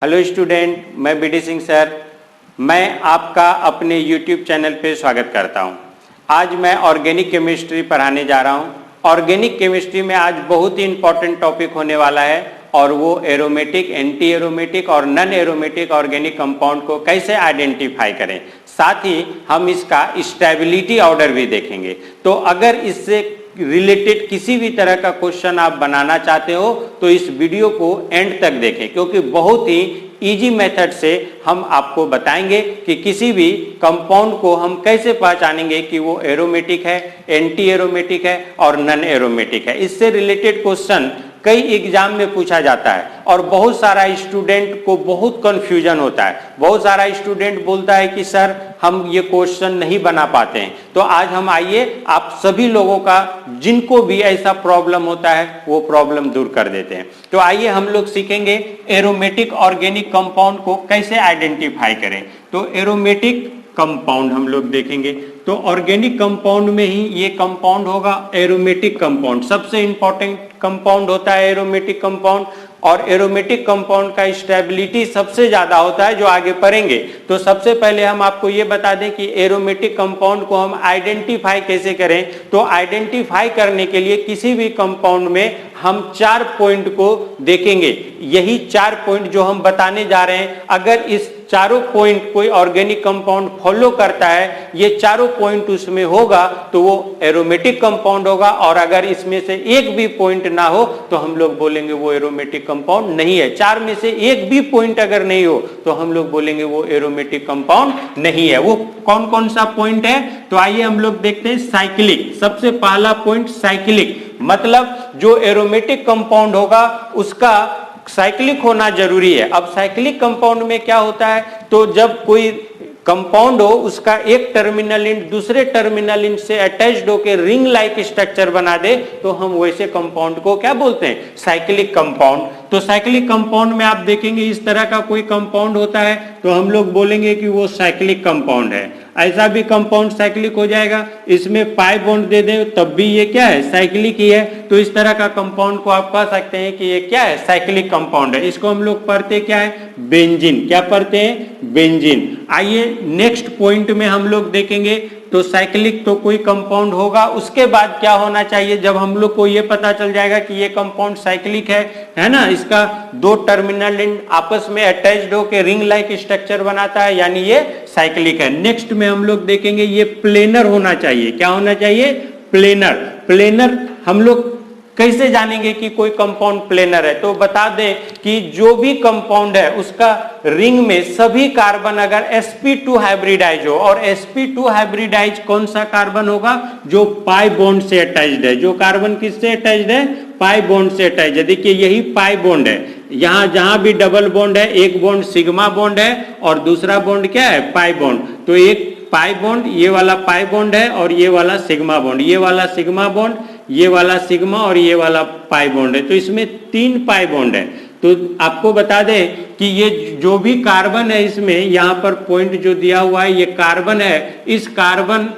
Hello student, मैं BD Singh sir. मैं आपका अपने YouTube चैनल पे स्वागत करता हूं। आज मैं ऑर्गेनिक केमिस्ट्री पढ़ाने जा रहा हूं। ऑर्गेनिक केमिस्ट्री में आज बहुत ही इंपॉर्टेंट टॉपिक होने वाला है और वो एरोमेटिक, एंटी एरोमेटिक और नॉन एरोमेटिक ऑर्गेनिक कंपाउंड को कैसे आइडेंटिफाई करें। साथ ही हम इसका स्टेबिलिटी ऑर्डर भी देखेंगे। तो अगर इससे रिलेटेड किसी भी तरह का क्वेश्चन आप बनाना चाहते हो तो इस वीडियो को एंड तक देखें, क्योंकि बहुत ही इजी मेथड से हम आपको बताएंगे कि किसी भी कंपाउंड को हम कैसे पहचानेंगे कि वो एरोमेटिक है, एंटी एरोमेटिक है और नॉन एरोमेटिक है। इससे रिलेटेड क्वेश्चन कई एग्जाम में पूछा जाता है और बहुत सारा स्टूडेंट को बहुत कंफ्यूजन होता है। बहुत सारा स्टूडेंट बोलता है कि सर हम ये क्वेश्चन नहीं बना पाते हैं। तो आज हम आइए आप सभी लोगों का, जिनको भी ऐसा प्रॉब्लम होता है, वो प्रॉब्लम दूर कर देते हैं। तो आइए हम लोग सीखेंगे एरोमेटिक ऑर्गेनिक कंपाउंड को कैसे आइडेंटिफाई करें। तो एरोमेटिक कंपाउंड हम लोग देखेंगे। तो ऑर्गेनिक कंपाउंड में ही ये कंपाउंड होगा एरोमेटिक कंपाउंड। सबसे इंपॉर्टेंट कंपाउंड होता है एरोमेटिक कंपाउंड, और एरोमेटिक कंपाउंड का स्टेबिलिटी सबसे ज्यादा होता है, जो आगे पढ़ेंगे। तो सबसे पहले हम आपको ये बता दें कि एरोमेटिक कंपाउंड को हम आइडेंटिफाई कैसे करें। तो आइडेंटिफाई करने के लिए किसी भी कंपाउंड में हम 4 पॉइंट को देखेंगे। यही 4 पॉइंट जो हम बताने जा रहे हैं, अगर इस चारों पॉइंट कोई ऑर्गेनिक कंपाउंड फॉलो करता है, ये चारों पॉइंट उसमें होगा तो वो एरोमेटिक कंपाउंड होगा। और अगर इसमें से एक भी पॉइंट ना हो तो हम लोग बोलेंगे वो एरोमेटिक कंपाउंड नहीं है। 4 में से एक भी पॉइंट अगर नहीं हो तो हम लोग बोलेंगे वो एरोमेटिक कंपाउंड नहीं है। वो कौन कौन सा पॉइंट है? तो आइए हम लोग देखते हैं। साइक्लिक, सबसे पहला पॉइंट साइक्लिक, मतलब जो एरोमेटिक कंपाउंड होगा उसका साइक्लिक होना जरूरी है। अब साइक्लिक कंपाउंड में क्या होता है, तो जब कोई कंपाउंड हो उसका एक टर्मिनल एंड दूसरे टर्मिनल एंड से अटैच्ड होकर रिंग लाइक स्ट्रक्चर बना दे तो हम वैसे कंपाउंड को क्या बोलते हैं? Cyclic compound. तो साइक्लिक कंपाउंड में आप देखेंगे इस तरह का कोई कंपाउंड होता है तो हम लोग बोलेंगे कि वो साइक्लिक कंपाउंड है। ऐसा भी कंपाउंड साइक्लिक हो जाएगा, इसमें पाई बॉन्ड दे दें तब भी ये क्या है? साइक्लिक ही है। तो इस तरह का कंपाउंड को आप कह सकते हैं कि ये क्या है? साइक्लिक कंपाउंड है। इसको हम लोग पढ़ते क्या है? बेंजीन। क्या पढ़ते हैं? बेंजीन। आइए नेक्स्ट पॉइंट में हम लोग देखेंगे। तो साइक्लिक तो कोई कंपाउंड होगा, उसके बाद क्या होना चाहिए? जब हम लोग को ये पता चल जाएगा कि ये कंपाउंड साइक्लिक है ना, इसका 2 टर्मिनल एंड आपस में अटैच्ड होकर रिंग लाइक स्ट्रक्चर बनाता है, यानी ये साइक्लिक है। नेक्स्ट में हम लोग देखेंगे ये प्लेनर होना चाहिए। क्या होना चाहिए? प्लेनर। प्लेनर हम लोग कैसे जानेंगे कि कोई कंपाउंड प्लेनर है? तो बता दें कि जो भी कंपाउंड है उसका रिंग में सभी कार्बन अगर sp2 हाइब्रिडाइज हो, और sp2 हाइब्रिडाइज कौन सा कार्बन होगा? जो पाई बॉन्ड से अटैच्ड है। जो कार्बन किससे अटैच्ड है? पाई बॉन्ड से अटैच्ड है। देखिए यही पाई बॉन्ड है। यहां जहां भी डबल बॉन्ड है, एक बॉन्ड सिग्मा बॉन्ड है और दूसरा बॉन्ड क्या है? Pi bond. तो एक पाई बॉन्ड, ये वाला पाई बॉन्ड है और ये वाला सिग्मा बॉन्ड, ये वाला सिग्मा बॉन्ड, ये वाला सिग्मा और ये वाला पाई बॉन्ड है। तो इसमें 3 पाई बॉन्ड है। तो आपको बता दें कि ये जो भी कार्बन है इसमें, यहां पर पॉइंट जो दिया हुआ है ये कार्बन है। इस कार्बन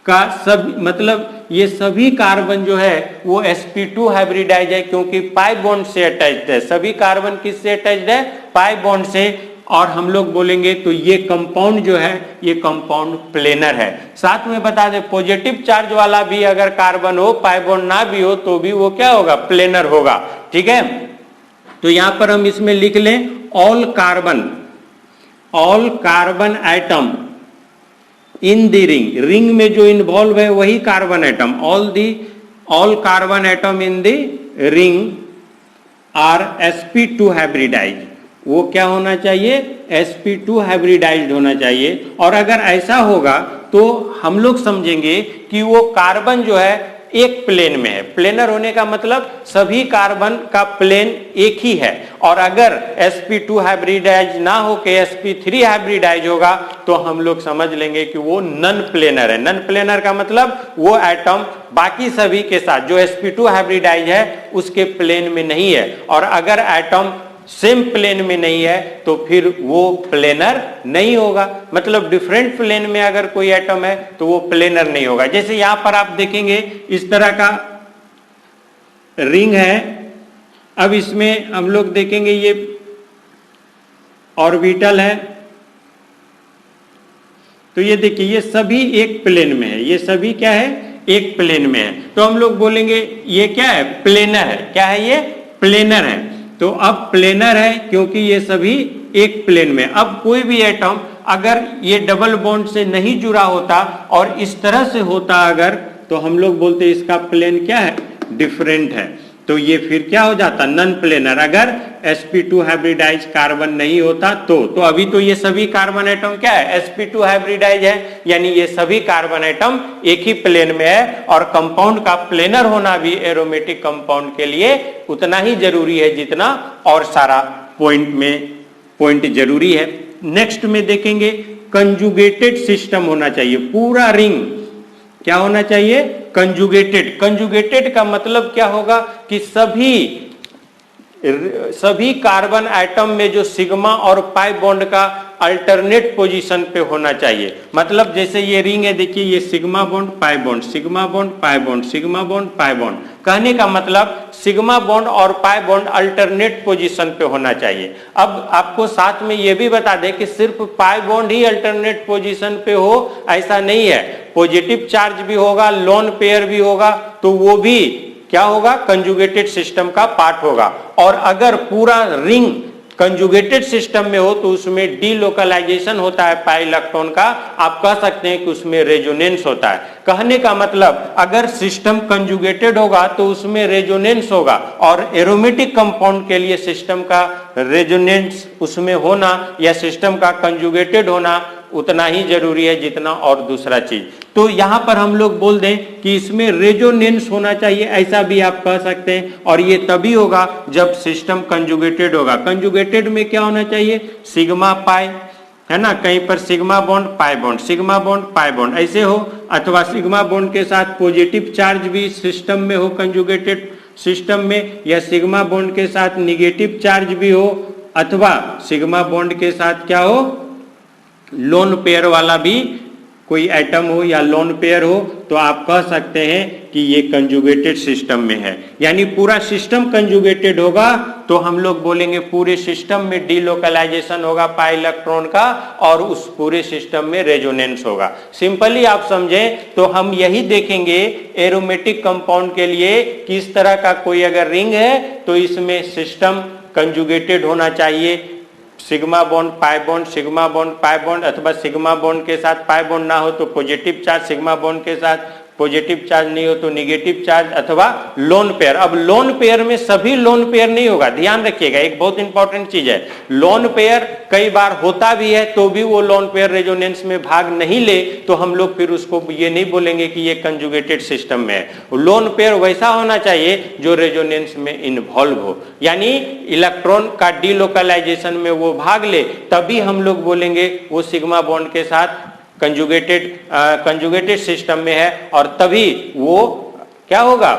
का सब मतलब ये सभी कार्बन जो है वो sp2 हाइब्रिडाइज है, क्योंकि पाई बॉन्ड से अटैच्ड है। सभी कार्बन किससे अटैच्ड है? पाई बॉन्ड से। और हम लोग बोलेंगे तो ये कंपाउंड जो है ये कंपाउंड प्लेनर है। साथ में बता दें पॉजिटिव चार्ज वाला भी अगर कार्बन हो, पाई बॉन्ड ना भी हो, तो भी वो क्या होगा? प्लेनर होगा। ठीक है। तो यहां पर हम इसमें लिख लें all carbon atom in the ring. Ring में जो इन्वॉल्व है वही carbon atom. All carbon atom in the ring are sp2 hybridise. वो क्या होना चाहिए? sp2 हाइब्रिडाइज्ड होना चाहिए। और अगर ऐसा होगा तो हम लोग समझेंगे कि वो कार्बन जो है एक प्लेन में है। प्लेनर होने का मतलब सभी कार्बन का प्लेन एक ही है। और अगर sp2 हाइब्रिडाइज ना हो के sp3 हाइब्रिडाइज होगा तो हम लोग समझ लेंगे कि वो नॉन प्लेनर है। नॉन प्लेनर का मतलब वो एटम बाकी सभी के साथ जो sp2 हाइब्रिडाइज है उसके प्लेन में नहीं है। और अगर एटम सेम प्लेन में नहीं है तो फिर वो प्लेनर नहीं होगा। मतलब डिफरेंट प्लेन में अगर कोई एटम है तो वो प्लेनर नहीं होगा। जैसे यहां पर आप देखेंगे इस तरह का रिंग है। अब इसमें हम लोग देखेंगे ये ऑर्बिटल है। तो ये देखिए ये सभी एक प्लेन में है, ये सभी क्या है, एक प्लेन में है। तो हम लोग बोलेंगे ये क्या है, प्लेनर है। क्या है ये, प्लेनर है। तो अब प्लेनर है क्योंकि ये सभी एक प्लेन में। अब कोई भी एटम अगर ये डबल बॉन्ड से नहीं जुड़ा होता और इस तरह से होता अगर, तो हम लोग बोलते इसका प्लेन क्या है, डिफरेंट है। तो ये फिर क्या हो जाता, नन प्लेनर। अगर sp2 हाइब्रिडाइज कार्बन नहीं होता तो अभी तो ये सभी कार्बन एटम क्या है, sp2 हाइब्रिडाइज है, यानी ये सभी कार्बन एटम एक ही प्लेन में है। और कंपाउंड का प्लेनर होना भी एरोमेटिक कंपाउंड के लिए उतना ही जरूरी है जितना और सारा पॉइंट जरूरी है। नेक्स्ट में देखेंगे कंजुगेटेड सिस्टम होना चाहिए। पूरा रिंग क्या होना चाहिए, कंजुगेटेड। कंजुगेटेड का मतलब क्या होगा कि सभी कार्बन एटम में जो सिग्मा और पाई बॉन्ड का अल्टरनेट पोजीशन पे होना चाहिए। मतलब जैसे ये रिंग है, देखिए ये sigma bond pi bond, sigma bond pi bond, sigma bond pi bond. कहने का मतलब सिग्मा बॉन्ड और पाई बॉन्ड अल्टरनेट पोजीशन पे होना चाहिए। अब आपको साथ में ये भी बता दें कि सिर्फ पाई बॉन्ड ही अल्टरनेट पोजीशन पे हो ऐसा नहीं है। पॉजिटिव चार्ज भी होगा, लोन पेयर भी होगा, तो वो भी क्या होगा, कंजुगेटेड सिस्टम का पार्ट होगा। और अगर पूरा रिंग कंजुगेटेड सिस्टम में हो तो उसमें डीलोकलाइजेशन होता है पाई इलेक्ट्रॉन का। आप कह सकते हैं कि उसमें रेजोनेंस होता है। कहने का मतलब अगर सिस्टम कंजुगेटेड होगा तो उसमें रेजोनेंस होगा, और एरोमेटिक कंपाउंड के लिए सिस्टम का रेजोनेंस उसमें होना या सिस्टम का कंजुगेटेड होना उतना ही जरूरी है जितना और दूसरा चीज। तो यहां पर हम लोग बोल दें कि इसमें रेजोनेंस होना चाहिए, ऐसा भी आप कह सकते हैं। और ये तभी होगा जब सिस्टम कंजुगेटेड होगा। कंजुगेटेड में क्या होना चाहिए, सिग्मा पाई, है ना, कहीं पर sigma bond pi bond, sigma bond pi bond ऐसे हो, अथवा सिग्मा बॉन्ड के साथ पॉजिटिव चार्ज भी सिस्टम में हो कंजुगेटेड सिस्टम में, या सिग्मा बॉन्ड के साथ निगेटिव चार्ज भी हो, अथवा सिग्मा बॉन्ड के साथ क्या हो, लोन पेयर वाला भी कोई एटम हो या लोन पेयर हो, तो आप कह सकते हैं कि ये कंजुगेटेड सिस्टम में है। यानी पूरा सिस्टम कंजुगेटेड होगा तो हम लोग बोलेंगे पूरे सिस्टम में डीलोकलाइजेशन होगा पाई इलेक्ट्रॉन का, और उस पूरे सिस्टम में रेजोनेंस होगा। सिंपली आप समझें तो हम यही देखेंगे एरोमेटिक कंपाउंड के लिए कि इस तरह का कोई अगर रिंग है तो इसमें सिस्टम कंजुगेटेड होना चाहिए। Sigma bond pi bond, sigma bond pi bond, अथवा सिग्मा बॉन्ड के साथ पाई बॉन्ड ना हो तो पॉजिटिव चार्ज, सिग्मा बॉन्ड के साथ पॉजिटिव चार्ज नहीं हो तो निगेटिव चार्ज, अथवा लोन पेयर। अब लोन पेयर में सभी लोन पेयर नहीं होगा, ध्यान रखिएगा, एक बहुत इंपॉर्टेंट चीज है। लोन पेयर कई बार होता भी है तो भी वो लोन पेयर रेजोनेंस में भाग नहीं ले, तो हम लोग फिर उसको ये नहीं बोलेंगे कि ये कंजुगेटेड सिस्टम में है। लोन पेयर वैसा होना चाहिए जो रेजोनेंस में इन्वॉल्व हो, यानी इलेक्ट्रॉन का डीलोकलाइजेशन में वो भाग ले, तभी हम लोग बोलेंगे वो सिग्मा बॉन्ड के साथ कंजुगेटेड सिस्टम में है, और तभी वो क्या होगा,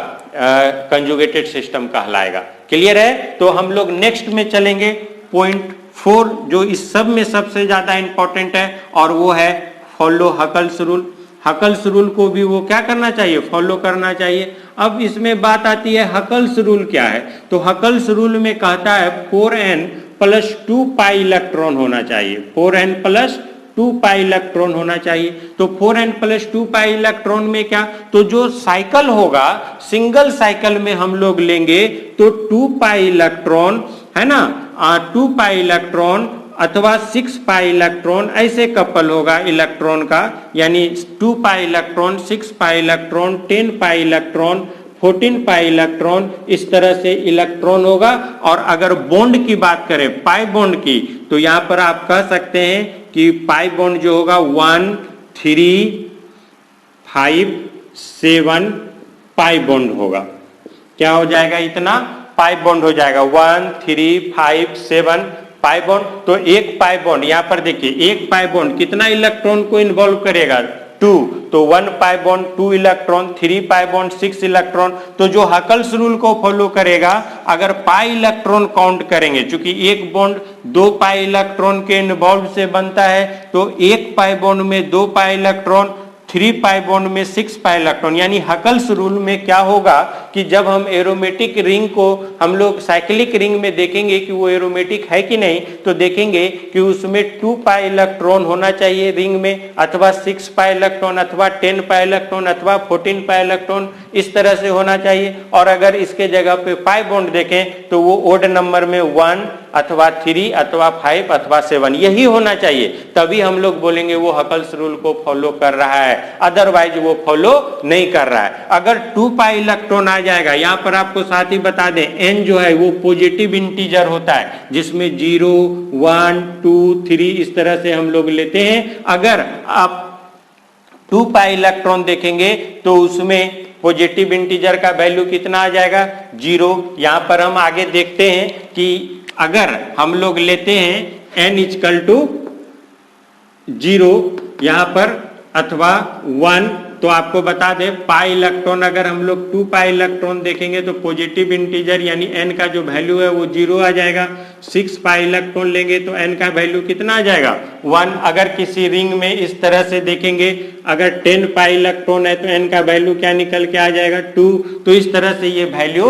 कंजुगेटेड सिस्टम कहलाएगा। क्लियर है? तो हम लोग नेक्स्ट में चलेंगे पॉइंट 4 जो इस सब में सबसे ज्यादा इंपॉर्टेंट है, और वो है follow Huckel's rule. Huckel's rule को भी वो क्या करना चाहिए, फॉलो करना चाहिए। अब इसमें बात आती है हकल्स रूल क्या है। तो हकल्स रूल में कहता है 4n + 2 पाई इलेक्ट्रॉन होना चाहिए, 4n + 2 पाई इलेक्ट्रॉन होना चाहिए। तो 4n + 2 पाई इलेक्ट्रॉन में क्या, तो जो साइकिल होगा सिंगल साइकिल में हम लोग लेंगे तो 2 पाई इलेक्ट्रॉन, है ना, 2 पाई इलेक्ट्रॉन अथवा 6 पाई इलेक्ट्रॉन ऐसे कपल होगा इलेक्ट्रॉन का, यानी 2 पाई electron, 6 pi electron, 10 pi electron, 14 pi electron, इस तरह से इलेक्ट्रॉन होगा। और अगर बॉन्ड की बात करें पाई बॉन्ड की, तो यहां पर आप कह सकते हैं कि पाई बॉन्ड जो होगा 1 3 5 7 पाई बॉन्ड होगा। क्या हो जाएगा, इतना पाई बॉन्ड हो जाएगा, 1 3 5 7 पाई बॉन्ड। तो एक पाई बॉन्ड यहां पर देखिए, एक पाई बॉन्ड कितना इलेक्ट्रॉन को इन्वॉल्व करेगा, 2, तो 1 pi bond 2 electron, 3 pi bond 6 electron. तो जो हकल्स रूल को फॉलो करेगा, अगर पाई इलेक्ट्रॉन काउंट करेंगे, क्योंकि एक बॉन्ड 2 पाई इलेक्ट्रॉन के इन्वॉल्व से बनता है, तो एक पाई बॉन्ड में 2 पाई इलेक्ट्रॉन, 3 पाई बॉन्ड में 6 पाई इलेक्ट्रॉन, यानी हकल्स रूल में क्या होगा कि जब हम एरोमेटिक रिंग को हम लोग साइक्लिक रिंग में देखेंगे कि वो एरोमेटिक है कि नहीं, तो देखेंगे कि उसमें 2 पाई इलेक्ट्रॉन होना चाहिए रिंग में, अथवा 6 पाई इलेक्ट्रॉन, अथवा 10 पाई इलेक्ट्रॉन, अथवा 14 पाई इलेक्ट्रॉन, इस तरह से होना चाहिए। और अगर इसके जगह पे पाई बॉन्ड देखें तो वो ओड नंबर में 1 अथवा 3 अथवा 5 अथवा 7 यही होना चाहिए, तभी हम लोग बोलेंगे वो हकल्स रूल को फॉलो कर रहा है, अदरवाइज वो फॉलो नहीं कर रहा है। अगर 2 पाई इलेक्ट्रॉन आ जाएगा, यहां पर आपको साथ ही बता दें n जो है वो पॉजिटिव इंटीजर होता है, जिसमें 0 1 2 3 इस तरह से हम लोग लेते हैं। अगर आप 2 पाई इलेक्ट्रॉन देखेंगे तो उसमें पॉजिटिव इंटीजर का वैल्यू कितना आ जाएगा, 0। यहां पर हम आगे देखते हैं कि अगर हम लोग लेते हैं n इक्वल टू 0 यहां पर अथवा 1, तो आपको बता दें पाई इलेक्ट्रॉन, अगर हम लोग 2 पाई इलेक्ट्रॉन देखेंगे तो पॉजिटिव इंटीजर यानी n का जो वैल्यू है वो 0 आ जाएगा। 6 पाई इलेक्ट्रॉन लेंगे तो n का वैल्यू कितना आ जाएगा, 1। अगर किसी रिंग में इस तरह से देखेंगे, अगर 10 पाई इलेक्ट्रॉन है तो n का वैल्यू क्या निकल के आ जाएगा, 2। तो इस तरह से ये वैल्यू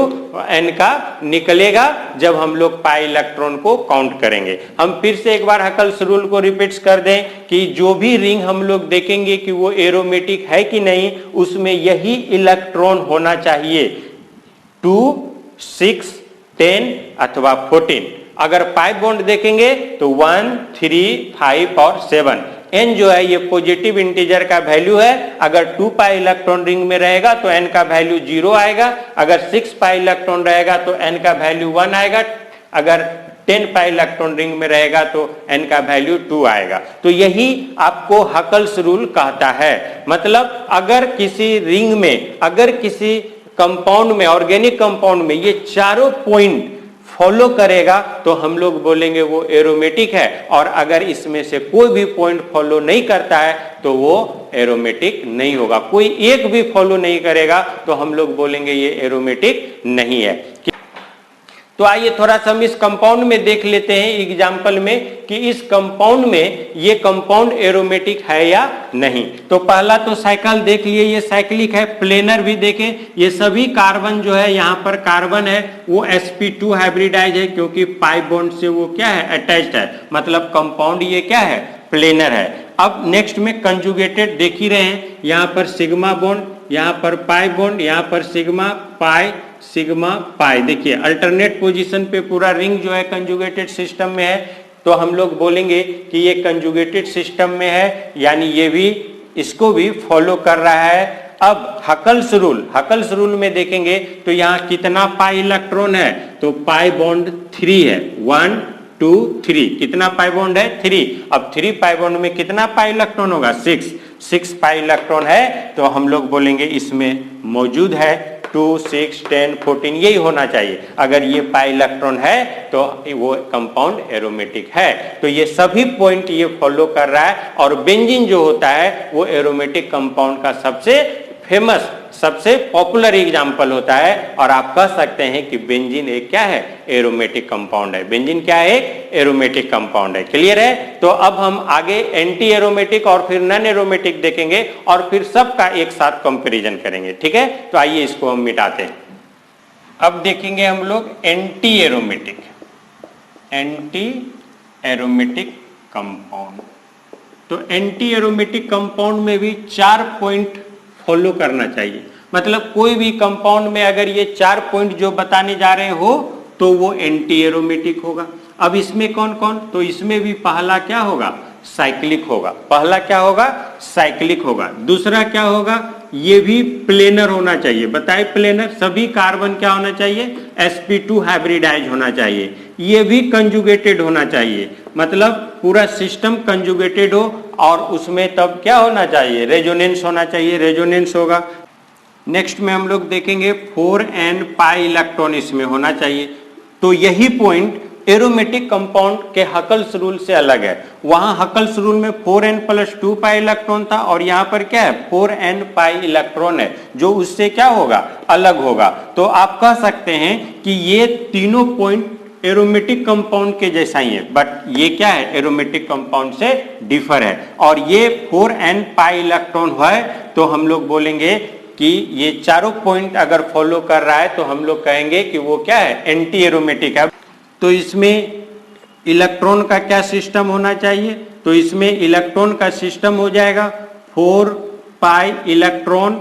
n का निकलेगा जब हम लोग पाई इलेक्ट्रॉन को काउंट करेंगे। हम फिर से एक बार हकल्स रूल को रिपीट कर दें कि जो भी रिंग हम लोग देखेंगे कि वो एरोमेटिक है कि नहीं, उसमें यही इलेक्ट्रॉन होना चाहिए, 2 6 10 अथवा 14। अगर पाई बॉन्ड देखेंगे तो 1 3 5 और 7। n जो है ये पॉजिटिव इंटीजर का वैल्यू है, अगर 2 पाई इलेक्ट्रॉन रिंग में रहेगा तो n का वैल्यू 0 आएगा, अगर 6 पाई इलेक्ट्रॉन रहेगा तो n का वैल्यू 1 आएगा, अगर 10 पाई इलेक्ट्रॉन रिंग में रहेगा तो n का वैल्यू 2 आएगा। तो यही आपको हकल्स रूल कहता है। मतलब अगर किसी रिंग में, अगर किसी कंपाउंड में, ऑर्गेनिक कंपाउंड में ये चारों पॉइंट फॉलो करेगा तो हम लोग बोलेंगे वो एरोमेटिक है, और अगर इसमें से कोई भी पॉइंट फॉलो नहीं करता है तो वो एरोमेटिक नहीं होगा। कोई एक भी फॉलो नहीं करेगा तो हम लोग बोलेंगे ये एरोमेटिक नहीं है। तो आइए थोड़ा सा हम इस कंपाउंड में देख लेते हैं एग्जाम्पल में कि इस कंपाउंड में ये कंपाउंड एरोमेटिक है या नहीं। तो पहला तो साइकिल देख लिए, ये साइक्लिक है। प्लेनर भी देखें, ये सभी कार्बन जो है, यहाँ पर कार्बन है वो sp2 हाइब्रिडाइज है, क्योंकि पाई बॉन्ड से वो क्या है, अटैच्ड है, मतलब कंपाउंड ये क्या है, प्लेनर है। अब नेक्स्ट में कंजुगेटेड देख ही रहे हैं, यहाँ पर सिग्मा बॉन्ड, यहाँ पर पाई बॉन्ड, यहाँ पर सिग्मा पाई। देखिए अल्टरनेट पोजीशन पे पूरा रिंग जो है कंजुगेटेड सिस्टम में है, तो हम लोग बोलेंगे कि ये कंजुगेटेड सिस्टम में है, यानी ये भी इसको भी फॉलो कर रहा है। अब हकल्स रूल में देखेंगे तो यहाँ कितना पाई इलेक्ट्रॉन है, तो पाई बॉन्ड 3 है, 1 2 3। कितना पाई बॉन्ड है, 3। अब 3 पाई बॉन्ड में कितना पाई इलेक्ट्रॉन होगा, 6 पाई इलेक्ट्रॉन है, तो हम लोग बोलेंगे इसमें मौजूद है 2 6 10 14 यही होना चाहिए। अगर ये पाई इलेक्ट्रॉन है तो वो कंपाउंड एरोमेटिक है। तो ये सभी पॉइंट ये फॉलो कर रहा है, और बेंजीन जो होता है वो एरोमेटिक कंपाउंड का सबसे फेमस, सबसे पॉपुलर एग्जाम्पल होता है, और आप कह सकते हैं कि बेंजीन एक क्या है, एरोमेटिक कंपाउंड है। बेंजीन क्या है, एरोमेटिक कंपाउंड है। क्लियर है। तो अब हम आगे एंटी एरोमेटिक और फिर नॉन एरोमेटिक देखेंगे, और फिर सबका एक साथ कंपैरिजन करेंगे। ठीक है, तो आइए इसको हम मिटाते हैं। अब देखेंगे हम लोग एंटी एरोमेटिक कंपाउंड। तो एंटी एरोमेटिक कंपाउंड में भी 4 पॉइंट फॉलो करना चाहिए। मतलब कोई भी कंपाउंड में अगर ये 4 पॉइंट जो बताने जा रहे हो तो वो एंटी एरोमेटिक होगा। अब इसमें कौन कौन, तो इसमें भी पहला क्या होगा, साइक्लिक होगा। पहला क्या होगा, साइक्लिक होगा। दूसरा क्या होगा, ये भी प्लेनर होना चाहिए। बताए प्लेनर, सभी कार्बन क्या होना चाहिए, sp2 हाइब्रिडाइज होना चाहिए। ये भी कंजुगेटेड होना चाहिए, मतलब पूरा सिस्टम कंजुगेटेड हो, और उसमें तब क्या होना चाहिए, रेजोनेंस होना चाहिए, रेजोनेंस होगा। नेक्स्ट में हम लोग देखेंगे 4n पाई इलेक्ट्रॉन इसमें होना चाहिए। तो यही पॉइंट एरोमेटिक कंपाउंड के हकल्स रूल से अलग है। वहां हकल्स रूल में 4n + 2 पाई इलेक्ट्रॉन था, और यहाँ पर क्या है, 4n पाई इलेक्ट्रॉन है, जो उससे क्या होगा, अलग होगा। तो आप कह सकते हैं कि ये तीनों पॉइंट एरोमेटिक कंपाउंड के जैसा ही है, बट ये क्या है, एरोमेटिक कंपाउंड से डिफर है। और ये 4n पाई इलेक्ट्रॉन है, तो हम लोग बोलेंगे कि ये चारों पॉइंट अगर फॉलो कर रहा है तो हम लोग कहेंगे कि वो क्या है, एंटी एरोमेटिक है। तो इसमें इलेक्ट्रॉन का क्या सिस्टम होना चाहिए, तो इसमें इलेक्ट्रॉन का सिस्टम हो जाएगा 4 pi electron,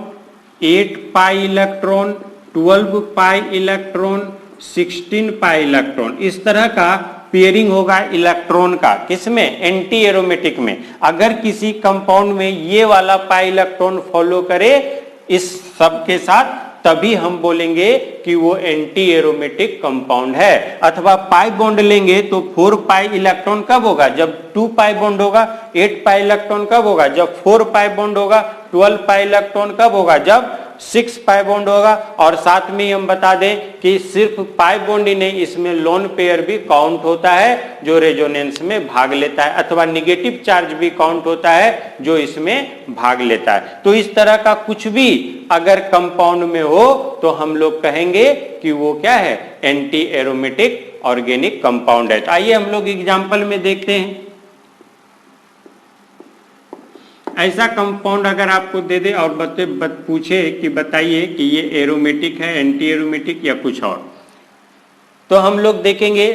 8 pi electron, 12 pi electron, 16 pi electron. इस तरह का पेयरिंग होगा इलेक्ट्रॉन का, किसमें, एंटी एरोमेटिक में। अगर किसी कंपाउंड में ये वाला पाई इलेक्ट्रॉन फॉलो करे इस सब के साथ, तभी हम बोलेंगे कि वो एंटी एरोमेटिक कंपाउंड है। अथवा पाई बॉन्ड लेंगे तो 4 पाई इलेक्ट्रॉन कब होगा, जब 2 पाई बॉन्ड होगा। 8 पाई इलेक्ट्रॉन कब होगा, जब 4 पाई बॉन्ड होगा। 12 पाई इलेक्ट्रॉन कब होगा, जब 6 पाई बॉन्ड होगा। और साथ में हम बता दें कि सिर्फ पाई बॉन्ड ही नहीं, इसमें लोन पेयर भी काउंट होता है जो रेजोनेंस में भाग लेता है, अथवा निगेटिव चार्ज भी काउंट होता है जो इसमें भाग लेता है। तो इस तरह का कुछ भी अगर कंपाउंड में हो तो हम लोग कहेंगे कि वो क्या है, एंटी एरोमेटिक ऑर्गेनिक कंपाउंड है। तो आइए हम लोग एग्जाम्पल में देखते हैं। ऐसा कंपाउंड अगर आपको दे दे और पूछे कि बताइए कि ये एरोमेटिक है, एंटी एरोमेटिक या कुछ और, तो हम लोग देखेंगे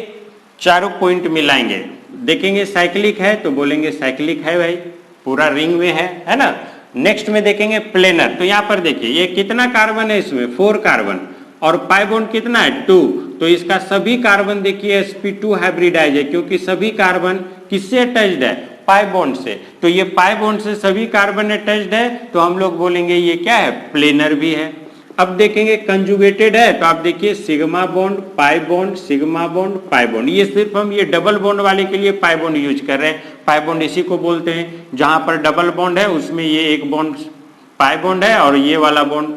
चारों पॉइंट मिलाएंगे। देखेंगे साइक्लिक है तो बोलेंगे साइक्लिक है भाई, पूरा रिंग में है ना। नेक्स्ट में देखेंगे प्लेनर, तो यहाँ पर देखिए ये कितना कार्बन है, इसमें 4 कार्बन, और पाई बॉन्ड कितना है 2। तो इसका सभी कार्बन देखिए sp2 हाइब्रिडाइज है, क्योंकि सभी कार्बन किससे अटैच्ड है, पाई बॉन्ड से। तो ये पाई बॉन्ड से सभी कार्बन अटैच्ड है, तो हम लोग बोलेंगे ये क्या है, प्लेनर भी है। अब देखेंगे कंजुगेटेड है, तो आप देखिए sigma bond, pi bond, sigma bond, pi bond. ये सिर्फ हम ये डबल बॉन्ड वाले के लिए पाई बॉन्ड यूज कर रहे हैं। पाई बॉन्ड इसी को बोलते हैं जहां पर डबल बॉन्ड है उसमें ये एक बॉन्ड पाई बॉन्ड है और ये वाला बॉन्ड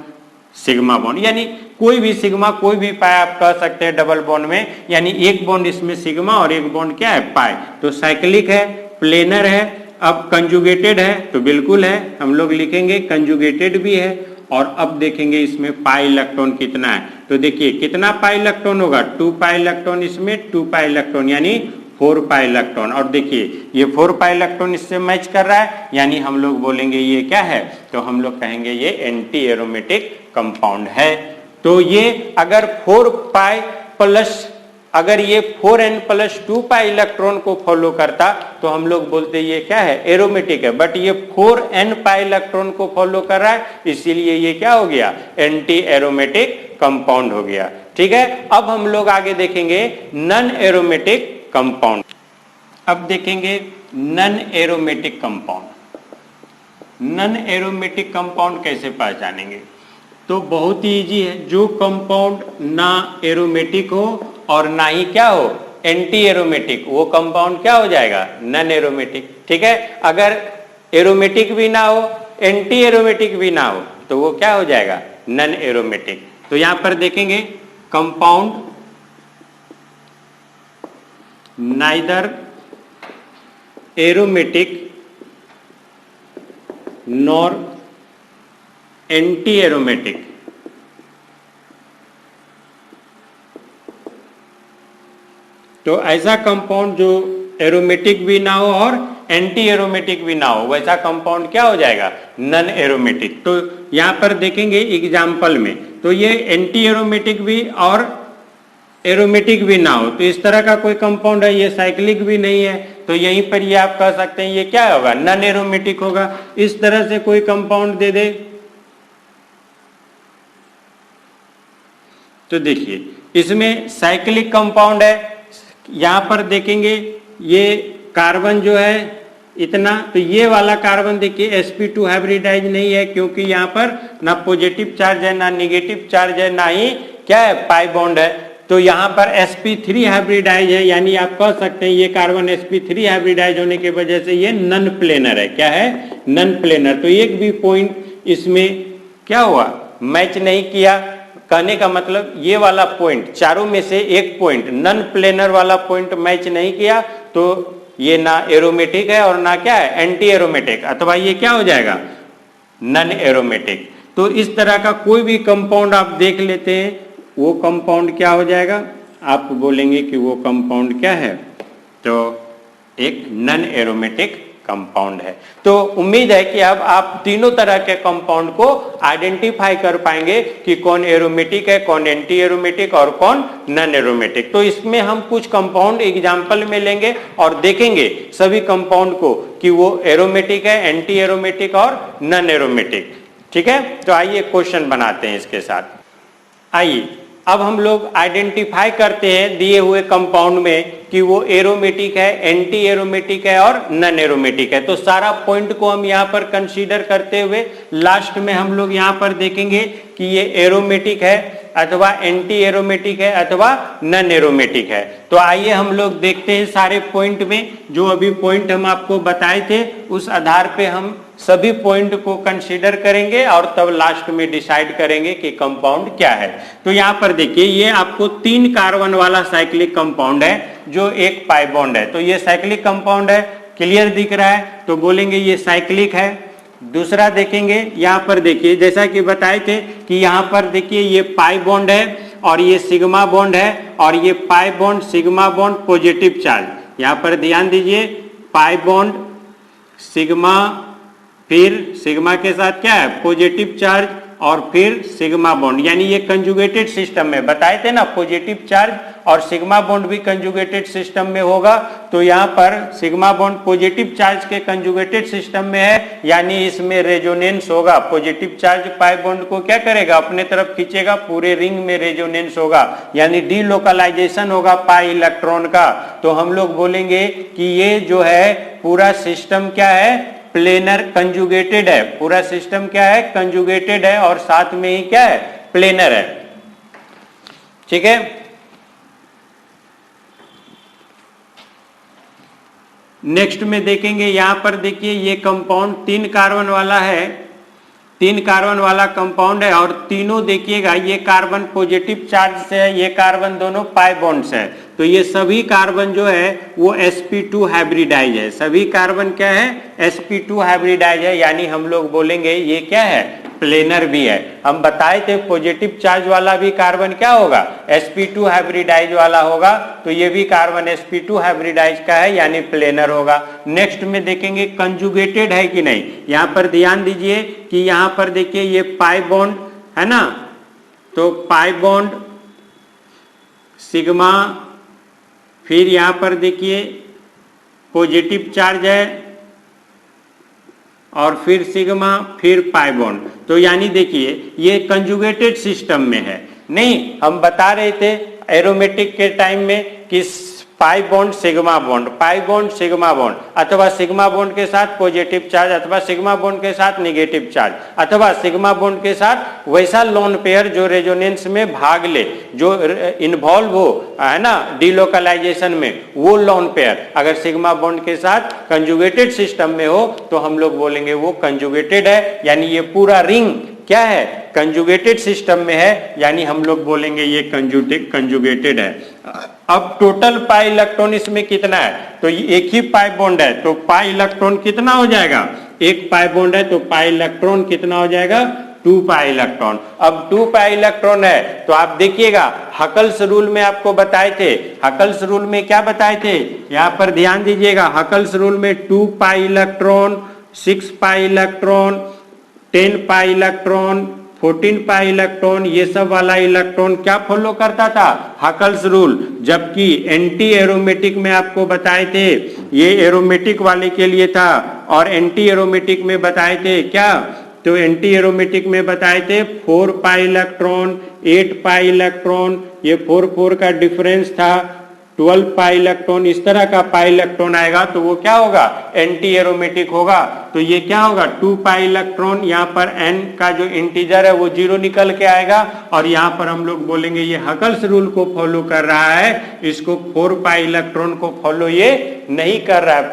सिग्मा बॉन्ड, यानी कोई भी सिग्मा कोई भी पाई आप कह सकते हैं डबल बॉन्ड में, यानी एक बॉन्ड इसमें सिग्मा और एक बॉन्ड क्या है, पाई। तो साइक्लिक है, प्लेनर है। अब कंजुगेटेड है तो बिल्कुल है, हम लोग लिखेंगे कंजुगेटेड भी है। और अब देखेंगे इसमें पाई इलेक्ट्रॉन कितना है, तो देखिए कितना पाई इलेक्ट्रॉन होगा, 2 पाई इलेक्ट्रॉन, इसमें 2 पाई इलेक्ट्रॉन यानी 4 पाई इलेक्ट्रॉन। और देखिए ये 4 पाई इलेक्ट्रॉन इससे मैच कर रहा है, यानी हम लोग बोलेंगे ये क्या है, तो हम लोग कहेंगे ये एंटी एरोमेटिक कंपाउंड है। तो ये अगर 4 पाई प्लस, अगर ये 4n प्लस 2 पाई इलेक्ट्रॉन को फॉलो करता तो हम लोग बोलते ये क्या है, एरोमेटिक है। बट ये 4n पाई इलेक्ट्रॉन को फॉलो कर रहा है, इसीलिए ये क्या हो गया, एंटी एरोमेटिक कंपाउंड हो गया। ठीक है, अब हम लोग आगे देखेंगे नॉन एरोमेटिक कंपाउंड। अब देखेंगे non aromatic compound. Non aromatic compound कैसे पहचानेंगे, तो बहुत ही इजी है। जो कंपाउंड ना एरोमेटिक हो और ना ही क्या हो, एंटी एरोमेटिक, वो कंपाउंड क्या हो जाएगा, नॉन एरोमेटिक। ठीक है, अगर एरोमेटिक भी ना हो एंटी एरोमेटिक भी ना हो तो वो क्या हो जाएगा, नॉन एरोमेटिक। तो यहां पर देखेंगे compound neither aromatic nor anti aromatic. तो ऐसा कंपाउंड जो एरोमेटिक भी ना हो और एंटी एरोमेटिक भी ना हो, वैसा कंपाउंड क्या हो जाएगा, नॉन एरोमेटिक। तो यहां पर देखेंगे एग्जाम्पल में, तो ये एंटी एरोमेटिक भी और एरोमेटिक भी ना हो, तो इस तरह का कोई कंपाउंड है, ये साइक्लिक भी नहीं है, तो यहीं पर ये आप कह सकते हैं ये क्या होगा, नॉन एरोमेटिक होगा। इस तरह से कोई कंपाउंड दे दे तो देखिए इसमें साइक्लिक कंपाउंड है। यहां पर देखेंगे ये कार्बन जो है इतना, तो ये वाला कार्बन देखिए sp2 हाइब्रिडाइज नहीं है, क्योंकि यहाँ पर ना पॉजिटिव चार्ज है ना निगेटिव चार्ज है, ना ही क्या है, पाई बॉन्ड है। तो यहाँ पर sp3 हाइब्रिडाइज है, यानी आप कह सकते हैं ये कार्बन sp3 हाइब्रिडाइज होने की वजह से ये नॉन प्लेनर है। क्या है, नॉन प्लेनर। तो एक भी पॉइंट इसमें क्या हुआ, मैच नहीं किया। कहने का मतलब ये वाला पॉइंट, चारों में से एक पॉइंट नॉन प्लेनर वाला पॉइंट मैच नहीं किया, तो ये ना एरोमेटिक है और ना क्या है, एंटी एरोमेटिक, अथवा ये क्या हो जाएगा, नॉन एरोमेटिक। तो इस तरह का कोई भी कंपाउंड आप देख लेते हैं, वो कंपाउंड क्या हो जाएगा, आप बोलेंगे कि वो कंपाउंड क्या है, तो एक नॉन एरोमेटिक कंपाउंड है। तो उम्मीद है कि अब आप तीनों तरह के कंपाउंड को आइडेंटिफाई कर पाएंगे कि कौन एरोमेटिक है, कौन एंटी एरोमेटिक और कौन नॉन एरोमेटिक। तो इसमें हम कुछ कंपाउंड एग्जाम्पल में लेंगे और देखेंगे सभी कंपाउंड को कि वो एरोमेटिक है, एंटी एरोमेटिक और नॉन एरोमेटिक। ठीक है, तो आइए क्वेश्चन बनाते हैं इसके साथ। आइए अब हम लोग आइडेंटिफाई करते हैं दिए हुए कंपाउंड में कि वो एरोमेटिक है, एंटी एरोमेटिक है और नॉन एरोमेटिक है। तो सारा पॉइंट को हम यहाँ पर कंसीडर करते हुए लास्ट में हम लोग यहाँ पर देखेंगे कि ये एरोमेटिक है अथवा एंटी एरोमेटिक है अथवा नॉन एरोमेटिक है। तो आइए हम लोग देखते हैं सारे पॉइंट में, जो अभी पॉइंट हम आपको बताए थे उस आधार पे हम सभी पॉइंट को कंसीडर करेंगे और तब लास्ट में डिसाइड करेंगे कि कंपाउंड क्या है। तो यहाँ पर देखिए ये आपको 3 कार्बन वाला साइक्लिक कंपाउंड है जो एक पाई बॉन्ड है। तो ये साइक्लिक कंपाउंड है, क्लियर दिख रहा है, तो बोलेंगे ये साइक्लिक है। दूसरा देखेंगे यहाँ पर देखिए जैसा कि बताए थे कि यहाँ पर देखिए ये पाई बॉन्ड है और ये सिग्मा बॉन्ड है और ये pi bond sigma bond positive charge. यहाँ पर ध्यान दीजिए पाई बॉन्ड सिग्मा, फिर सिग्मा के साथ क्या है पॉजिटिव चार्ज और फिर सिग्मा बॉन्ड, यानी ये कंजुगेटेड सिस्टम में बताए थे ना, पॉजिटिव चार्ज और सिग्मा बॉन्ड भी कंजुगेटेड सिस्टम में होगा। तो यहाँ पर सिग्मा बॉन्ड पॉजिटिव चार्ज के कंजुगेटेड सिस्टम में है, यानी इसमें रेजोनेंस होगा। पॉजिटिव चार्ज पाई बॉन्ड को क्या करेगा अपने तरफ खींचेगा, पूरे रिंग में रेजोनेंस होगा, यानी डीलोकलाइजेशन होगा पाई इलेक्ट्रॉन का। तो हम लोग बोलेंगे कि ये जो है पूरा सिस्टम क्या है प्लेनर कंजुगेटेड है। पूरा सिस्टम क्या है कंजुगेटेड है और साथ में ही क्या है प्लेनर है। ठीक है, नेक्स्ट में देखेंगे यहां पर देखिए ये कंपाउंड 3 कार्बन वाला है, 3 कार्बन वाला कंपाउंड है और तीनों देखिएगा ये कार्बन पॉजिटिव चार्ज से है, ये कार्बन दोनों पाई बॉन्ड से है। तो ये सभी कार्बन जो है वो sp2 हाइब्रिडाइज है। सभी कार्बन क्या है sp2 हाइब्रिडाइज है, यानी हम लोग बोलेंगे ये क्या है प्लेनर भी है। हम बताए थे पॉजिटिव चार्ज वाला भी कार्बन क्या होगा sp2 हाइब्रिडाइज वाला होगा, तो ये भी कार्बन sp2 हाइब्रिडाइज का है यानी प्लेनर होगा। नेक्स्ट में देखेंगे कंजुगेटेड है कि नहीं। यहाँ पर ध्यान दीजिए कि यहाँ पर देखिए ये पाई बॉन्ड है ना, तो पाई बॉन्ड सिग्मा, फिर यहाँ पर देखिए पॉजिटिव चार्ज है और फिर सिग्मा, फिर पाई बॉन्ड। तो यानी देखिए ये कंजुगेटेड सिस्टम में है। नहीं, हम बता रहे थे एरोमेटिक के टाइम में कि pi bond sigma bond, pi bond sigma bond, अथवा सिग्मा बॉन्ड के साथ पॉजिटिव चार्ज, अथवा सिग्मा बॉन्ड के साथ नेगेटिव चार्ज, अथवा सिग्मा बॉन्ड के साथ वैसा लोन पेयर जो रेजोनेंस में भाग ले, जो इन्वॉल्व हो है ना डीलोकलाइजेशन में, वो लोन पेयर अगर सिग्मा बॉन्ड के साथ कंजुगेटेड सिस्टम में हो तो हम लोग बोलेंगे वो कंजुगेटेड है, यानी ये पूरा रिंग क्या है कंजुगेटेड सिस्टम में है, यानी हम लोग बोलेंगे ये कंजुगेटेड है। अब टोटल पाई इलेक्ट्रॉन इसमें कितना है, तो एक ही पाई बॉन्ड है तो पाई इलेक्ट्रॉन कितना हो जाएगा, एक पाई बॉन्ड है तो पाई इलेक्ट्रॉन कितना हो जाएगा 2 पाई इलेक्ट्रॉन। अब 2 पाई इलेक्ट्रॉन है तो आप देखिएगा हकल्स रूल में आपको बताए थे, हकल्स रूल में क्या बताए थे, यहाँ पर ध्यान दीजिएगा हकल्स रूल में 2 पाई electron, 6 pi electron, 10 pi electron, 14 pi electron, ये सब वाला इलेक्ट्रॉन क्या फॉलो करता था हकल्स रूल। जबकि एंटी एरोमेटिक में आपको बताए थे ये एरोमेटिक वाले के लिए था और एंटी एरोमेटिक में बताए थे क्या, तो एंटी एरोमेटिक में बताए थे 4 पाई इलेक्ट्रॉन, 8 पाई इलेक्ट्रॉन, ये 4 का डिफरेंस था, 12 पाई इलेक्ट्रॉन, इस तरह का पाई इलेक्ट्रॉन आएगा तो वो क्या होगा एंटी एरोमेटिक होगा। तो ये क्या होगा 2 पाई इलेक्ट्रॉन, यहाँ पर n का जो इंटीजर है वो 0 निकल के आएगा और यहाँ पर हम लोग बोलेंगे ये हकल्स रूल को फॉलो कर रहा है, इसको 4 पाई इलेक्ट्रॉन को फॉलो ये नहीं कर रहा है,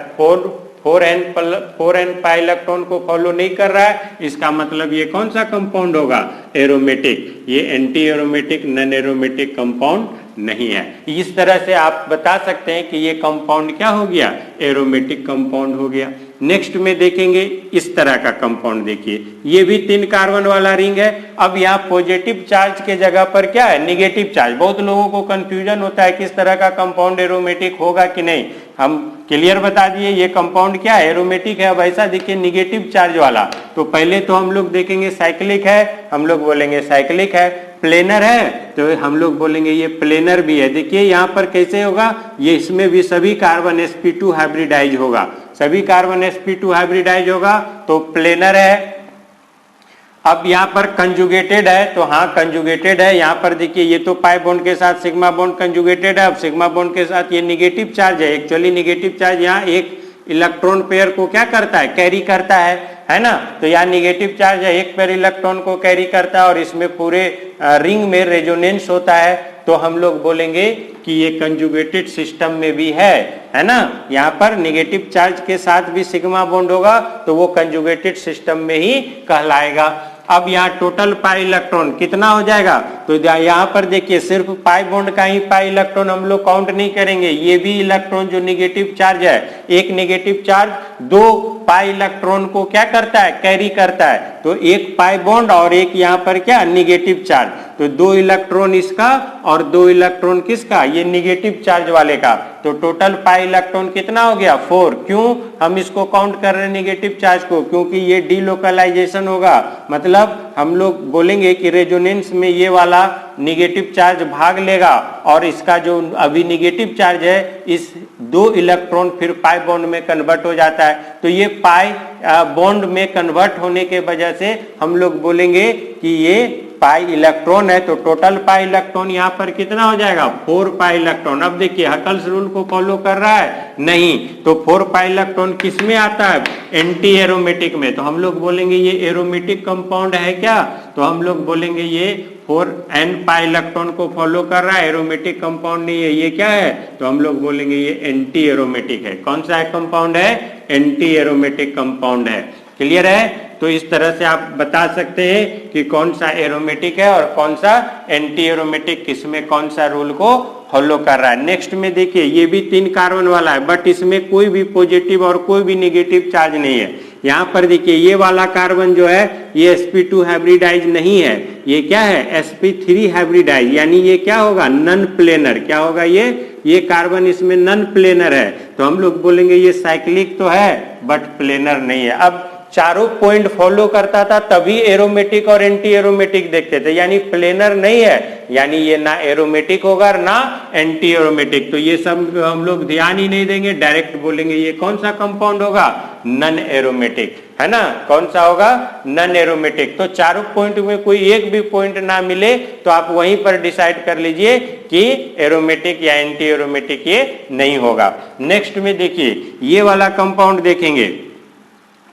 4n पाई इलेक्ट्रॉन को फॉलो नहीं कर रहा है। इसका मतलब ये कौन सा कंपाउंड होगा एरोमेटिक, ये anti aromatic non aromatic compound नहीं है। इस तरह से आप बता सकते हैं कि ये कंपाउंड क्या हो गया एरोमेटिक कंपाउंड हो गया। नेक्स्ट में देखेंगे इस तरह का कंपाउंड, देखिए ये भी 3 कार्बन वाला रिंग है। अब यहाँ पॉजिटिव चार्ज के जगह पर क्या है, निगेटिव चार्ज। बहुत लोगों को कंफ्यूजन होता है किस तरह का कंपाउंड एरोमेटिक होगा कि नहीं, हम क्लियर बता दिए ये कंपाउंड क्या है, एरोमेटिक है। अब ऐसा देखिए निगेटिव चार्ज वाला, तो पहले तो हम लोग देखेंगे साइक्लिक है, हम लोग बोलेंगे साइक्लिक है। प्लेनर है तो हम लोग बोलेंगे ये प्लेनर भी है। देखिए यहाँ पर कैसे होगा, ये इसमें भी सभी कार्बन sp2 हाइब्रिडाइज होगा, सभी कार्बन sp2 हाइब्रिडाइज होगा तो प्लेनर है। अब यहाँ पर कंजुगेटेड है, तो हाँ कंजुगेटेड है। यहाँ पर देखिए ये तो पाई बॉन्ड के साथ सिग्मा बॉन्ड कंजुगेटेड है। अब सिग्मा बॉन्ड के साथ ये निगेटिव चार्ज है, एक्चुअली निगेटिव चार्ज यहाँ एक इलेक्ट्रॉन पेयर को क्या करता है, कैरी करता है ना। तो यहाँ निगेटिव चार्ज है, एक पेयर इलेक्ट्रॉन को कैरी करता है और इसमें पूरे रिंग में रेजोनेंस होता है। तो हम लोग बोलेंगे कि ये कंजुगेटेड सिस्टम में भी है ना। यहाँ पर निगेटिव चार्ज के साथ भी सिग्मा बॉन्ड होगा तो वो कंजुगेटेड सिस्टम में ही कहलाएगा। अब यहाँ टोटल पाई इलेक्ट्रॉन कितना हो जाएगा, तो यहाँ पर देखिए सिर्फ पाई बॉन्ड का ही पाई इलेक्ट्रॉन हम लोग काउंट नहीं करेंगे, ये भी इलेक्ट्रॉन जो निगेटिव चार्ज है, एक निगेटिव चार्ज 2 पाई इलेक्ट्रॉन को क्या करता है, कैरी करता है। तो एक पाई बॉन्ड और एक यहाँ पर क्या निगेटिव चार्ज, तो 2 इलेक्ट्रॉन इसका और 2 इलेक्ट्रॉन किसका, ये निगेटिव चार्ज वाले का। तो टोटल पाई इलेक्ट्रॉन कितना हो गया 4। क्यों हम इसको काउंट कर रहे हैं निगेटिव चार्ज को, क्योंकि ये डीलोकलाइजेशन होगा, मतलब हम लोग बोलेंगे कि रेजोनेंस में ये वाला निगेटिव चार्ज भाग लेगा और इसका जो अभी निगेटिव चार्ज है इस 2 इलेक्ट्रॉन फिर पाई बॉन्ड में कन्वर्ट हो जाता है। तो ये पाई बॉन्ड में कन्वर्ट होने के वजह से हम लोग बोलेंगे कि ये पाई इलेक्ट्रॉन है। तो टोटल पाई इलेक्ट्रॉन यहाँ पर कितना हो जाएगा 4 पाई इलेक्ट्रॉन। अब देखिए हकल्स रूल को फॉलो कर रहा है नहीं, तो 4 पाई इलेक्ट्रॉन किस में आता है, एंटी एरोमेटिक में। तो हम लोग बोलेंगे ये एरोमेटिक कंपाउंड है क्या, तो हम लोग बोलेंगे ये 4n पाई इलेक्ट्रॉन को फॉलो कर रहा है, एरोमेटिक कंपाउंड नहीं है। ये क्या है, तो हम लोग बोलेंगे ये एंटी एरोमेटिक है। कौन सा कंपाउंड है, एंटी एरोमेटिक कंपाउंड है। क्लियर है। तो इस तरह से आप बता सकते हैं कि कौन सा एरोमेटिक है और कौन सा एंटी एरोमेटिक, किसमें कौन सा रूल को फॉलो कर रहा है। नेक्स्ट में देखिए ये भी 3 कार्बन वाला है, बट इसमें कोई भी पॉजिटिव और कोई भी निगेटिव चार्ज नहीं है। यहाँ पर देखिए ये वाला कार्बन जो है ये sp2 हाइब्रिडाइज नहीं है, ये क्या है sp3 हाइब्रिडाइज, यानी ये क्या होगा नन प्लेनर। क्या होगा ये कार्बन इसमें नन प्लेनर है। तो हम लोग बोलेंगे ये साइक्लिक तो है बट प्लेनर नहीं है। अब चारों पॉइंट फॉलो करता था तभी एरोमेटिक और एंटी एरोमेटिक देखते थे, यानी प्लेनर नहीं है, यानी ये ना एरोमेटिक होगा ना एंटी एरोमेटिक। तो ये सब हम लोग ध्यान ही नहीं देंगे, डायरेक्ट बोलेंगे ये कौन सा कंपाउंड होगा, नन एरोमेटिक, है ना। कौन सा होगा, नन एरोमेटिक। तो चारों पॉइंट में कोई एक भी पॉइंट ना मिले तो आप वहीं पर डिसाइड कर लीजिए कि एरोमेटिक या एंटी एरोमेटिक ये नहीं होगा। नेक्स्ट में देखिए ये वाला कंपाउंड देखेंगे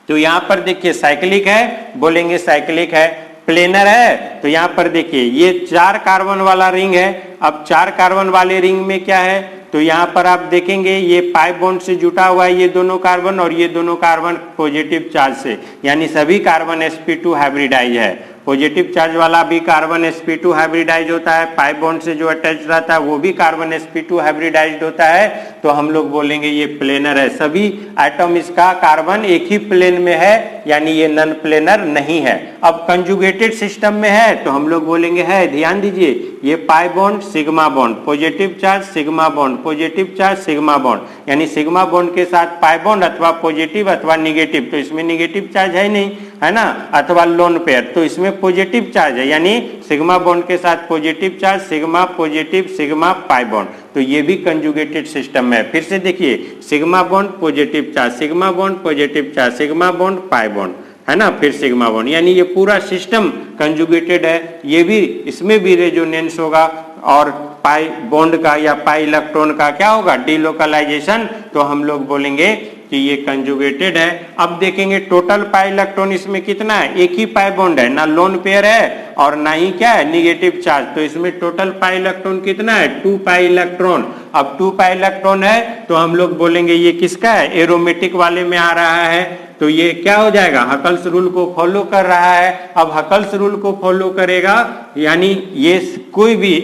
तो यहाँ पर देखिए साइक्लिक है, बोलेंगे साइक्लिक है। प्लेनर है तो यहाँ पर देखिए ये 4 कार्बन वाला रिंग है। अब 4 कार्बन वाले रिंग में क्या है, तो यहाँ पर आप देखेंगे ये पाई बॉन्ड से जुटा हुआ है ये दोनों कार्बन, और ये दोनों कार्बन पॉजिटिव चार्ज से, यानी सभी कार्बन sp2 हाइब्रिडाइज है। पॉजिटिव चार्ज वाला भी कार्बन sp2 हाइब्रिडाइज होता है, पाई बॉन्ड से जो अटैच रहता है वो भी कार्बन sp2 हाइब्रिडाइज होता है। तो हम लोग बोलेंगे ये प्लेनर है, सभी एटम इसका कार्बन एक ही प्लेन में है, यानी ये नन प्लेनर नहीं है। अब कंजुगेटेड सिस्टम में है तो हम लोग बोलेंगे है, ध्यान दीजिए ये pi bond sigma bond, positive charge sigma bond, positive charge sigma bond, यानी सिग्मा बॉन्ड के साथ पाई बॉन्ड अथवा पॉजिटिव अथवा निगेटिव, तो इसमें निगेटिव चार्ज है नहीं, है ना, अथवा लोन पेयर, तो इसमें पॉजिटिव चार्ज है, यानी सिग्मा बॉन्ड के साथ positive charge, sigma positive sigma pi bond, तो ये भी कंजुगेटेड सिस्टम में है। फिर से देखिए sigma bond positive charge, sigma bond positive charge, sigma bond pi bond, है ना, फिर सिग्मा बॉन्ड, यानी ये पूरा सिस्टम कंजुगेटेड है। ये भी इसमें भी रेजोनेंस होगा और पाई बॉन्ड का या पाई इलेक्ट्रॉन का क्या होगा, डीलोकलाइजेशन। तो हम लोग बोलेंगे कि ये कंजुगेटेड है। अब देखेंगे टोटल पाई इलेक्ट्रॉन इसमें कितना है, एक ही पाई बॉन्ड है, ना लोन पेयर है और ना ही क्या है निगेटिव चार्ज, तो इसमें टोटल पाई इलेक्ट्रॉन कितना है 2 पाई इलेक्ट्रॉन। अब 2 पाई इलेक्ट्रॉन है तो हम लोग बोलेंगे ये किसका है, एरोमेटिक वाले में आ रहा है, तो ये क्या हो जाएगा, हकल्स रूल को फॉलो कर रहा है। अब हकल्स रूल को फॉलो करेगा यानी ये कोई भी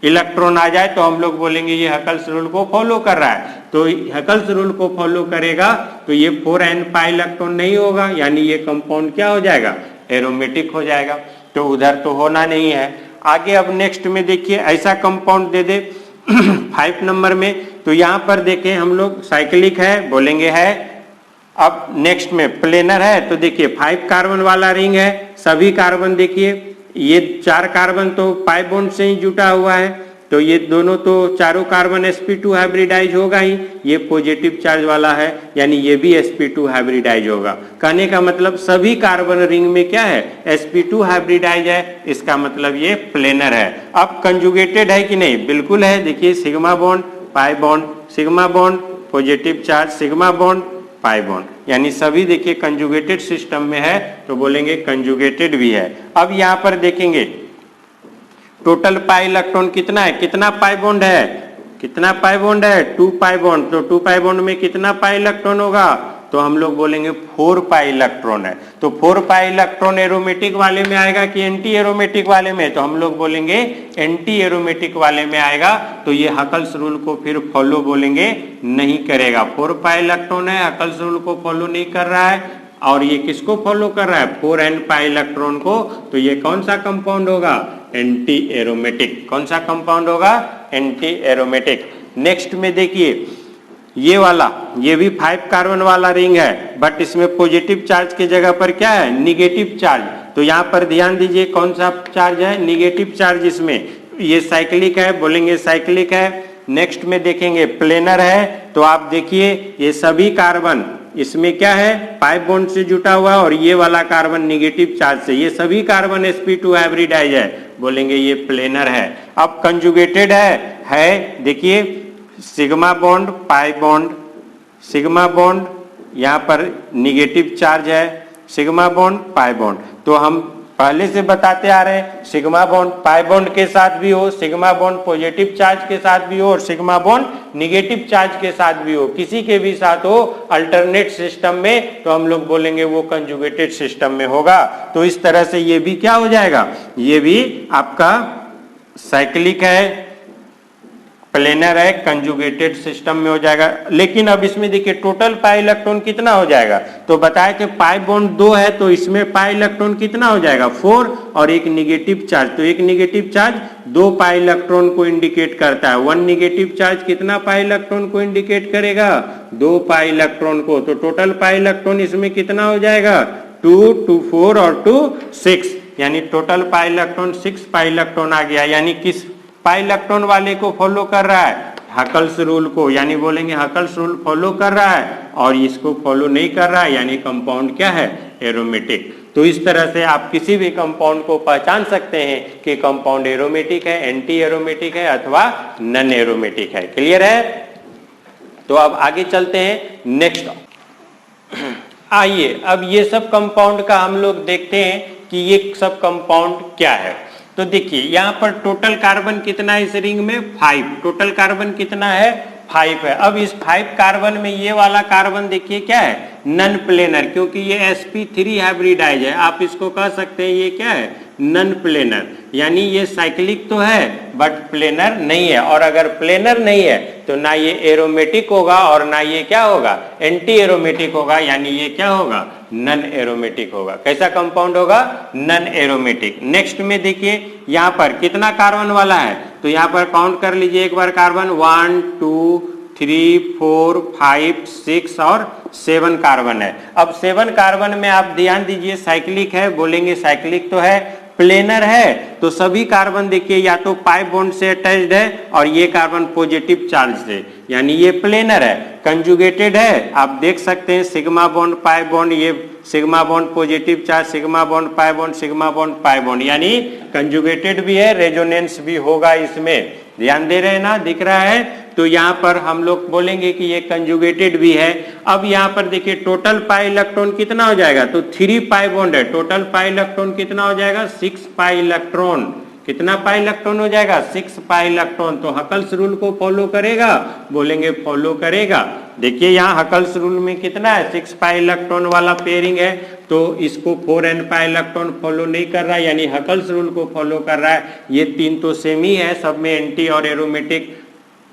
इलेक्ट्रॉन आ जाए तो हम लोग बोलेंगे ये हकल्स रूल को फॉलो कर रहा है। तो हकल्स रूल को फॉलो करेगा तो ये 4n पाई इलेक्ट्रॉन नहीं होगा, यानी ये कंपाउंड क्या हो जाएगा, एरोमेटिक हो जाएगा। तो उधर तो होना नहीं है। आगे अब नेक्स्ट में देखिए ऐसा कंपाउंड दे दे 5 नंबर में, तो यहाँ पर देखें हम लोग साइक्लिक है बोलेंगे है। अब नेक्स्ट में प्लेनर है, तो देखिए 5 कार्बन वाला रिंग है, सभी कार्बन देखिए ये 4 कार्बन तो पाई बॉन्ड से ही जुटा हुआ है, तो ये दोनों तो चारों कार्बन sp2 हाइब्रिडाइज होगा ही। ये पॉजिटिव चार्ज वाला है यानी ये भी sp2 हाइब्रिडाइज होगा। कहने का मतलब सभी कार्बन रिंग में क्या है, sp2 हाइब्रिडाइज है, इसका मतलब ये प्लेनर है। अब कंजुगेटेड है कि नहीं, बिल्कुल है। देखिए sigma bond pi bond, sigma bond positive charge, sigma bond pi bond, यानी सभी देखिए कंजुगेटेड सिस्टम में है, तो बोलेंगे कंजुगेटेड भी है। अब यहाँ पर देखेंगे टोटल पाई इलेक्ट्रॉन कितना है, कितना पाई बॉन्ड है, कितना पाई बॉन्ड है, 2 पाई बॉन्ड। तो 2 पाई बॉन्ड में कितना पाई इलेक्ट्रॉन होगा, तो हम लोग बोलेंगे 4 पाई इलेक्ट्रॉन है। तो 4 पाई इलेक्ट्रॉन एरोमेटिक वाले में आएगा कि एंटी एरोमेटिक वाले में, तो हम लोग बोलेंगे एंटी एरोमेटिक वाले में आएगा। तो ये हकल्स रूल को फिर फॉलो बोलेंगे नहीं करेगा। 4 पाई इलेक्ट्रॉन है, हकल्स रूल को फॉलो नहीं कर रहा है, और ये किसको फॉलो कर रहा है, 4n पाई इलेक्ट्रॉन को। तो ये कौन सा कंपाउंड होगा, एंटी एरोमेटिक। कौन सा कंपाउंड होगा, एंटी एरोमेटिक। नेक्स्ट में देखिए ये वाला, ये भी 5 कार्बन वाला रिंग है, बट इसमें पॉजिटिव चार्ज की जगह पर क्या है, निगेटिव चार्ज। तो यहाँ पर ध्यान दीजिए कौन सा चार्ज है, निगेटिव चार्ज। इसमें ये साइक्लिक है, बोलेंगे साइक्लिक है। नेक्स्ट में देखेंगे प्लेनर है, तो आप देखिए ये सभी कार्बन इसमें क्या है, पाई बॉन्ड से जुटा हुआ, और ये वाला कार्बन निगेटिव चार्ज से, ये सभी कार्बन sp2 हाइब्रिडाइज है, बोलेंगे ये प्लेनर है। अब कंजुगेटेड है देखिए sigma bond pi bond, sigma bond यहाँ पर निगेटिव चार्ज है, सिग्मा बॉन्ड पाई बॉन्ड। तो हम पहले से बताते आ रहे हैं सिग्मा बॉन्ड पाई बॉन्ड के साथ भी हो, सिग्मा बॉन्ड पॉजिटिव चार्ज के साथ भी हो, और सिग्मा बॉन्ड निगेटिव चार्ज के साथ भी हो, किसी के भी साथ हो अल्टरनेट सिस्टम में, तो हम लोग बोलेंगे वो कंजुगेटेड सिस्टम में होगा। तो इस तरह से ये भी क्या हो जाएगा, ये भी आपका साइक्लिक है, प्लेनर है, कंजुगेटेड सिस्टम में हो जाएगा। लेकिन अब इसमें देखिए टोटल पाई इलेक्ट्रॉन कितना हो जाएगा, तो बताया कि पाई बॉन्ड 2 है, तो इसमें पाई इलेक्ट्रॉन कितना हो जाएगा, 4, और एक निगेटिव चार्ज। तो एक निगेटिव चार्ज 2 पाई इलेक्ट्रॉन को इंडिकेट करता है। 1 निगेटिव चार्ज कितना पाई इलेक्ट्रॉन को इंडिकेट करेगा, 2 पाई इलेक्ट्रॉन को। तो टोटल पाई इलेक्ट्रॉन इसमें कितना हो जाएगा, 2, 2, 4 और 2, 6, यानी total pi electron 6 pi electron आ गया। यानी किस पाई इलेक्ट्रॉन वाले को फॉलो कर रहा है, हकल्स रूल को, यानी बोलेंगे हकल्स रूल फॉलो कर रहा है, और इसको फॉलो नहीं कर रहा है, यानी कंपाउंड क्या है, एरोमेटिक। तो इस तरह से आप किसी भी कंपाउंड को पहचान सकते हैं कि कंपाउंड एरोमेटिक है, एंटी एरोमेटिक है, अथवा नॉन एरोमेटिक है। क्लियर है। तो अब आगे चलते हैं नेक्स्ट। आइए अब ये सब कंपाउंड का हम लोग देखते हैं कि ये सब कंपाउंड क्या है। तो देखिए यहाँ पर टोटल कार्बन कितना है इस रिंग में, 5। टोटल कार्बन कितना है, 5 है। अब इस 5 कार्बन में ये वाला कार्बन देखिए क्या है, नन प्लेनर, क्योंकि ये sp3 हाइब्रिडाइज है। आप इसको कह सकते हैं ये क्या है, नन प्लेनर, यानी ये साइक्लिक तो है बट प्लेनर नहीं है। और अगर प्लेनर नहीं है तो ना ये एरोमेटिक होगा और ना ये क्या होगा, एंटी एरोमेटिक होगा, यानी ये क्या होगा, नन एरोमेटिक होगा। कैसा कंपाउंड होगा, नन एरोमेटिक। नेक्स्ट में देखिए यहाँ पर कितना कार्बन वाला है, तो यहाँ पर काउंट कर लीजिए एक बार कार्बन, 1, 2, 3, 4, 5, 6 और 7 कार्बन है। अब 7 कार्बन में आप ध्यान दीजिए साइक्लिक है, बोलेंगे साइक्लिक तो है, प्लेनर है, तो सभी कार्बन देखिए या तो पाई बॉन्ड से अटैच्ड है और ये कार्बन पॉजिटिव चार्ज से, यानी ये प्लेनर है। कंजुगेटेड है, आप देख सकते हैं सिग्मा बॉन्ड पाई बॉन्ड, ये sigma bond positive charge, sigma bond pi bond, sigma bond pi bond, यानी कंजुगेटेड भी है, रेजोनेंस भी होगा इसमें। ध्यान दे रहे हैं ना, दिख रहा है। तो यहाँ पर हम लोग बोलेंगे कि ये कंजुगेटेड भी है। अब यहाँ पर देखिए टोटल पाई इलेक्ट्रॉन कितना हो जाएगा, तो 3 पाई बॉन्ड है, टोटल पाई इलेक्ट्रॉन कितना हो जाएगा, 6 पाई इलेक्ट्रॉन, कितना पाई इलेक्ट्रॉन हो जाएगा 6 पाई इलेक्ट्रॉन। तो हकल्स रूल को फॉलो करेगा, बोलेंगे फॉलो करेगा। देखिए यहाँ हकल्स रूल में कितना है 6 पाई इलेक्ट्रॉन वाला पेयरिंग है, तो इसको 4n पाई इलेक्ट्रॉन फॉलो नहीं कर रहा है, यानी हकल्स रूल को फॉलो कर रहा है। ये तीन तो सेम ही है, सब में एंटी और एरोमेटिक,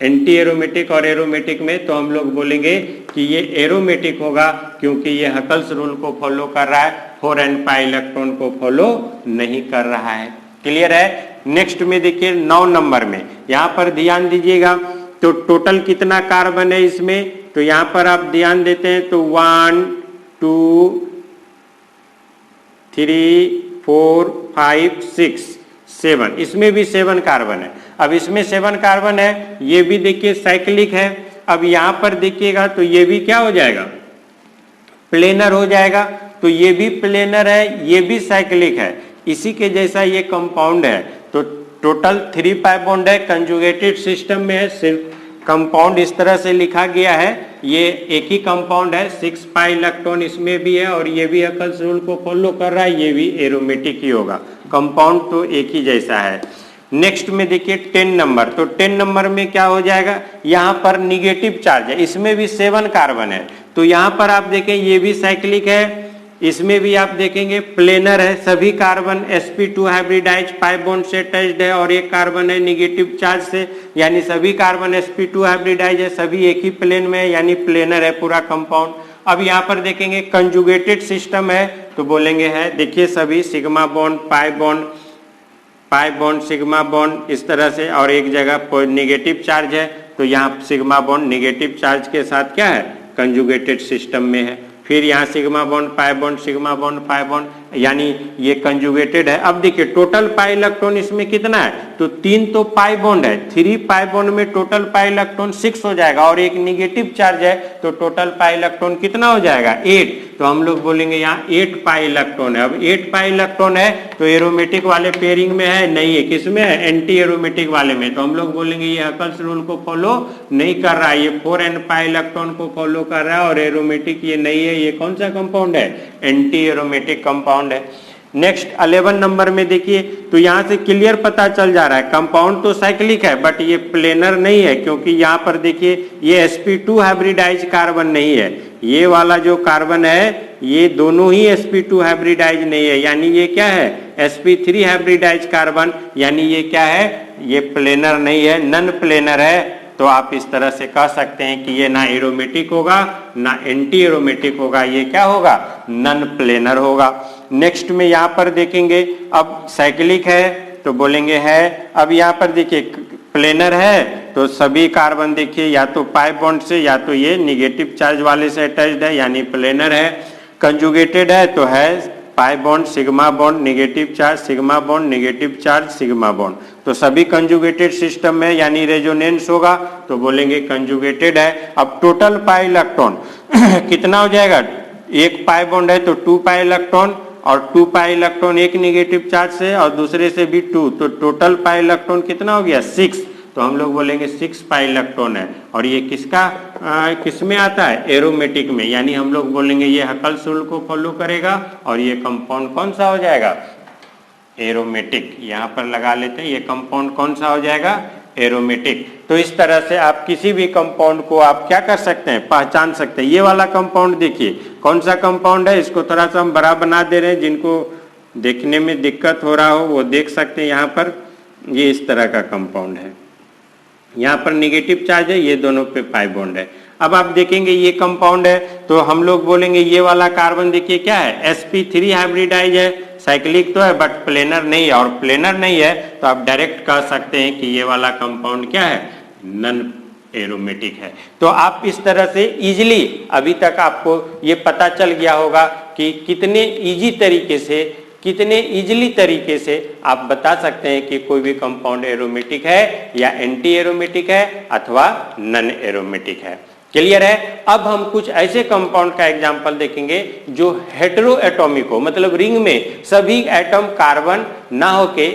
एंटी एरोमेटिक और एरोमेटिक में, तो हम लोग बोलेंगे कि ये एरोमेटिक होगा क्योंकि ये हकल्स रूल को फॉलो कर रहा है, 4n पाई इलेक्ट्रॉन को फॉलो नहीं कर रहा है। क्लियर है। नेक्स्ट में देखिए 9 नंबर में, यहाँ पर ध्यान दीजिएगा। तो टोटल कितना कार्बन है इसमें, तो यहाँ पर आप ध्यान देते हैं तो 1 2 3 4 5 6 7, इसमें भी 7 कार्बन है। अब इसमें 7 कार्बन है, ये भी देखिए साइक्लिक है। अब यहाँ पर देखिएगा तो ये भी क्या हो जाएगा, प्लेनर हो जाएगा। तो ये भी प्लेनर है, ये भी साइक्लिक है, इसी के जैसा ये कंपाउंड है। तो टोटल 3 पाई बॉन्ड है, कंजुगेटेड सिस्टम में है। सिर्फ कंपाउंड इस तरह से लिखा गया है, ये एक ही कंपाउंड है, 6 पाई इलेक्ट्रॉन इसमें भी है और ये भी हकल्स रूल को फॉलो कर रहा है, ये भी एरोमेटिक ही होगा। कंपाउंड तो एक ही जैसा है। नेक्स्ट में देखिए 10 नंबर, तो 10 नंबर में क्या हो जाएगा, यहाँ पर निगेटिव चार्ज है, इसमें भी 7 कार्बन है। तो यहाँ पर आप देखें ये भी साइक्लिक है, इसमें भी आप देखेंगे प्लेनर है, सभी carbon sp2 hybridize pi bond से अटैच्ड है और एक कार्बन है निगेटिव चार्ज से, यानी सभी कार्बन sp2 हाइब्रिडाइज है, सभी एक ही प्लेन में है, यानी प्लेनर है पूरा कंपाउंड। अब यहाँ पर देखेंगे कंजुगेटेड सिस्टम है, तो बोलेंगे है, देखिए सभी sigma bond pi bond sigma bond इस तरह से, और एक जगह निगेटिव चार्ज है, तो यहाँ सिग्मा बॉन्ड निगेटिव चार्ज के साथ क्या है, कंजुगेटेड सिस्टम में है। फिर यहाँ sigma bond pi bond sigma bond pi bond, यानी ये कंजुगेटेड है। अब देखिए टोटल पाई इलेक्ट्रॉन इसमें कितना है, तो 3 तो पाई बॉन्ड है, 3 पाई बॉन्ड में टोटल पाई इलेक्ट्रॉन 6 हो जाएगा, और एक निगेटिव चार्ज है, तो टोटल पाई इलेक्ट्रॉन कितना हो जाएगा 8। तो हम लोग बोलेंगे यहाँ 8 पाई इलेक्ट्रॉन है। अब 8 पाई इलेक्ट्रॉन है तो एरोमेटिक वाले पेयरिंग में है, नहीं है, किसमें है, एंटी एरोमेटिक वाले में। तो हम लोग बोलेंगे ये हकल्स रूल को फॉलो नहीं कर रहा है, ये 4n पाई इलेक्ट्रॉन को फॉलो कर रहा है और एरोमेटिक ये नहीं है। ये कौन सा कंपाउंड है, एंटी एरोमेटिक कंपाउंड है। नेक्स्ट 11 नंबर में देखिए, तो यहाँ से क्लियर पता चल जा रहा है कंपाउंड तो साइक्लिक है बट ये प्लेनर नहीं है, क्योंकि यहाँ पर देखिए ये sp2 हाइब्रिडाइज कार्बन नहीं है, ये वाला जो कार्बन है ये दोनों ही sp2 हाइब्रिडाइज नहीं है, यानी ये क्या है sp3 हाइब्रिडाइज कार्बन, यानी ये क्या है, ये प्लेनर नहीं है, नन प्लेनर है। तो आप इस तरह से कह सकते हैं कि ये ना एरोमेटिक होगा ना एंटी एरोमेटिक होगा, ये क्या होगा, नन प्लेनर होगा। नेक्स्ट में यहाँ पर देखेंगे, अब साइक्लिक है तो बोलेंगे है, अब यहाँ पर देखिए प्लेनर है तो सभी कार्बन देखिए या तो पाई बॉन्ड से या तो ये निगेटिव चार्ज वाले से अटैच्ड है, यानी प्लेनर है। कंजुगेटेड है तो है pi bond sigma bond negative charge sigma bond negative charge sigma bond, तो सभी कंजुगेटेड सिस्टम में यानी रेजोनेंस होगा, तो बोलेंगे कंजुगेटेड है। अब टोटल पाई इलेक्ट्रॉन कितना हो जाएगा, एक पाई बॉन्ड है तो 2 पाई इलेक्ट्रॉन, और 2 पाई इलेक्ट्रॉन एक निगेटिव चार्ज से और दूसरे से भी 2, तो टोटल पाई इलेक्ट्रॉन कितना हो गया 6। तो हम लोग बोलेंगे 6 पाई इलेक्ट्रॉन है, और ये किसका किसमें आता है, एरोमेटिक में, यानी हम लोग बोलेंगे ये हकल्स रूल को फॉलो करेगा और ये कंपाउंड कौन सा हो जाएगा, एरोमेटिक। यहाँ पर लगा लेते हैं, ये कंपाउंड कौन सा हो जाएगा, एरोमेटिक। तो इस तरह से आप किसी भी कंपाउंड को आप क्या कर सकते हैं, पहचान सकते हैं। ये वाला कंपाउंड देखिए कौन सा कंपाउंड है, इसको थोड़ा सा हम बड़ा बना दे रहे हैं, जिनको देखने में दिक्कत हो रहा हो वो देख सकते हैं। यहाँ पर ये इस तरह का कंपाउंड है, यहाँ पर निगेटिव चार्ज है, ये दोनों पे पाई बॉन्ड है। अब आप देखेंगे ये कंपाउंड है तो हम लोग बोलेंगे ये वाला कार्बन देखिए क्या है, sp3 हाइब्रिडाइज है, साइक्लिक तो है बट प्लेनर नहीं है, और प्लेनर नहीं है तो आप डायरेक्ट कह सकते हैं कि ये वाला कंपाउंड क्या है, नन एरोमेटिक है। तो आप इस तरह से इजीली अभी तक आपको ये पता चल गया होगा कि कितने इजीली तरीके से आप बता सकते हैं कि कोई भी कंपाउंड एरोमेटिक है या एंटी एरोमेटिक है अथवा नन एरोमेटिक है। क्लियर है। अब हम कुछ ऐसे कंपाउंड का एग्जांपल देखेंगे जो हेटेरो एटॉमिक हो, मतलब रिंग में सभी एटम कार्बन ना होके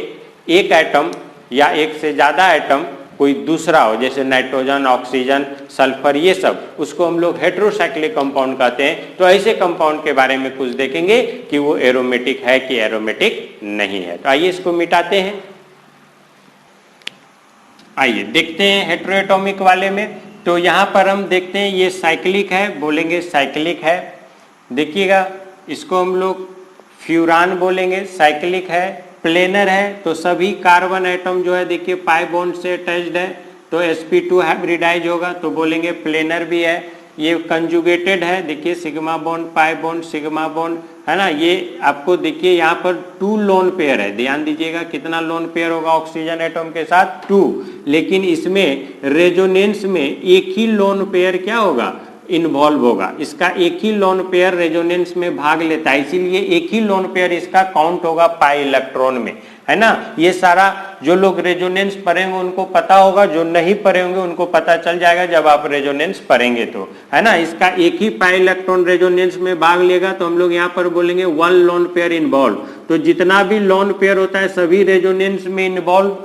एक एटम या एक से ज्यादा एटम कोई दूसरा हो, जैसे नाइट्रोजन ऑक्सीजन सल्फर, ये सब उसको हम लोग हेटेरोसाइक्लिक कंपाउंड कहते हैं। तो ऐसे कंपाउंड के बारे में कुछ देखेंगे कि वो एरोमेटिक है कि एरोमेटिक नहीं है। तो आइए इसको मिटाते हैं। आइए देखते हैं हेटेरोएटॉमिक वाले में। तो यहाँ पर हम देखते हैं ये साइक्लिक है, बोलेंगे साइक्लिक है। देखिएगा इसको हम लोग फ्यूरान बोलेंगे, साइक्लिक है। प्लेनर है तो सभी कार्बन एटम जो है देखिए पाई बॉन्ड से अटैच्ड है, तो sp2 हाइब्रिडाइज होगा तो बोलेंगे प्लेनर भी है। ये कंजुगेटेड है, देखिए sigma bond pi bond sigma bond है ना। ये आपको देखिए यहाँ पर 2 लोन पेयर है, ध्यान दीजिएगा कितना लोन पेयर होगा ऑक्सीजन एटम के साथ 2, लेकिन इसमें रेजोनेंस में एक ही लोन पेयर क्या होगा, इन्वॉल्व होगा। इसका एक ही लोन पेयर रेजोनेंस में भाग लेता है, इसीलिए एक ही लोन पेयर इसका काउंट होगा पाई इलेक्ट्रॉन में, है ना। ये सारा जो लोग रेजोनेंस पढ़ेंगे उनको पता होगा, जो नहीं पढ़े होंगे उनको पता चल जाएगा जब आप रेजोनेंस पढ़ेंगे तो, है ना। इसका एक ही पाई इलेक्ट्रॉन रेजोनेंस में भाग लेगा तो हम लोग यहाँ पर बोलेंगे 1 लोन पेयर इन्वॉल्व। तो जितना भी लोन पेयर होता है सभी रेजोनेंस में इन्वॉल्व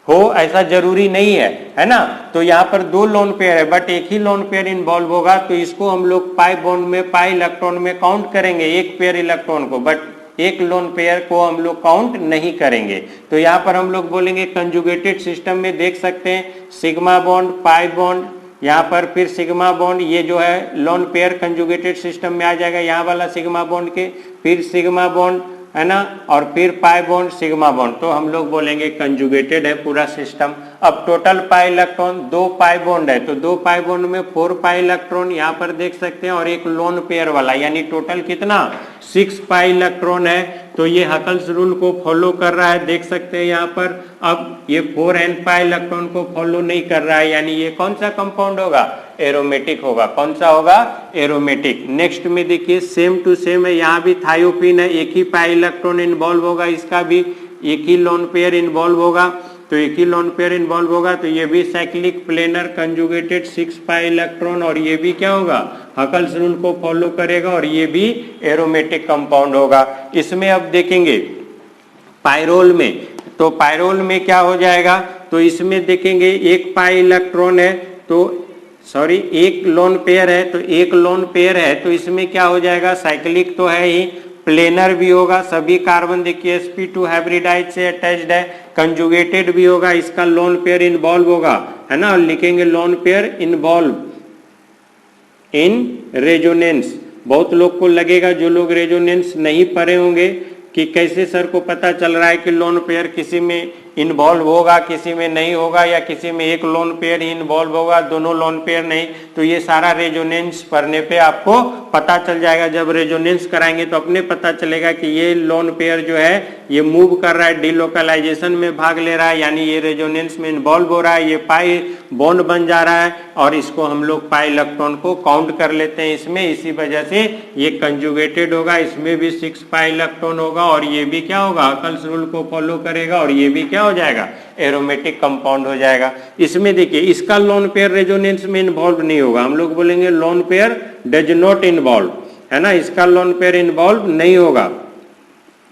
हो ऐसा जरूरी नहीं है ना। तो यहाँ पर 2 लोन पेयर है बट एक ही लोन पेयर इन्वॉल्व होगा, तो इसको हम लोग पाई बॉन्ड में पाई इलेक्ट्रॉन में काउंट करेंगे एक पेयर इलेक्ट्रॉन को, बट एक लोन पेयर को हम लोग काउंट नहीं करेंगे। तो यहाँ पर हम लोग बोलेंगे कंजुगेटेड सिस्टम में देख सकते हैं सिग्मा बॉन्ड पाई बॉन्ड, यहाँ पर फिर सिग्मा बॉन्ड, ये जो है लोन पेयर कंजुगेटेड सिस्टम में आ जाएगा, यहाँ वाला सिग्मा बॉन्ड के फिर सिग्मा बॉन्ड, है ना, और फिर पाई बॉन्ड सिग्मा बॉन्ड, तो हम लोग बोलेंगे कंजुगेटेड है पूरा सिस्टम। अब total pi electron 2 pi bond है तो 2 पाई बॉन्ड में 4 पाई इलेक्ट्रॉन यहाँ पर देख सकते हैं और एक लोन पेयर वाला, यानी टोटल कितना 6 पाई इलेक्ट्रॉन है। तो ये हकल्स रूल को फॉलो कर रहा है, देख सकते हैं यहाँ पर। अब ये 4n पाई इलेक्ट्रॉन को फॉलो नहीं कर रहा है, यानी ये कौन सा कंपाउंड होगा, एरोमेटिक होगा। कौन सा होगा, एरोमेटिक। नेक्स्ट में देखिए सेम टू सेम है, यहाँ भी थायोपिन है, एक ही पाई इलेक्ट्रॉन इन्वॉल्व होगा, इसका भी एक ही लोन पेयर इन्वॉल्व होगा, तो एक ही लोन पेयर इन्वॉल्व होगा। तो ये भी cyclic planar conjugated 6 pi electron, और ये भी क्या होगा, हकल्स रूल को फॉलो करेगा, और ये भी एरोमेटिक कंपाउंड होगा। इसमें अब देखेंगे पायरोल में, तो पायरोल में क्या हो जाएगा, तो इसमें देखेंगे एक पाई इलेक्ट्रॉन है, तो सॉरी एक लोन पेयर है, तो एक लोन पेयर है तो इसमें क्या हो जाएगा, साइक्लिक तो है ही, प्लेनर भी होगा, सभी कार्बन देखिए sp2 हाइब्रिडाइज से अटैच्ड है, कंजुगेटेड भी होगा, इसका लोन पेयर इन्वॉल्व होगा, है ना, और लिखेंगे loan pair involve in resonance. बहुत लोग को लगेगा, जो लोग रेजोनेंस नहीं पढ़े होंगे, कि कैसे सर को पता चल रहा है कि लोन पेयर किसी में इन्वॉल्व होगा किसी में नहीं होगा, या किसी में एक लोन पेयर ही इन्वॉल्व होगा दोनों लोन पेयर नहीं। तो ये सारा रेजोनेंस पढ़ने पे आपको पता चल जाएगा, जब रेजोनेंस कराएंगे तो अपने पता चलेगा कि ये लोन पेयर जो है ये मूव कर रहा है, डिलोकलाइजेशन में भाग ले रहा है, यानी ये रेजोनेंस में इन्वॉल्व हो रहा है, ये पाई बॉन्ड बन जा रहा है, और इसको हम लोग पाई इलेक्ट्रॉन को काउंट कर लेते हैं इसमें। इसी वजह से ये कंजुगेटेड होगा, इसमें भी 6 पाई इलेक्ट्रॉन होगा, और ये भी क्या होगा, हकल्स रूल को फॉलो करेगा, और ये भी क्या हो जाएगा, एरोमेटिक कंपाउंड हो जाएगा। इसमें देखिए इसका लोन पेयर रेजोनेंस में इन्वॉल्व नहीं होगा, हम लोग बोलेंगे lone pair does not involve, है ना, इसका लोन पेयर इन्वॉल्व नहीं होगा।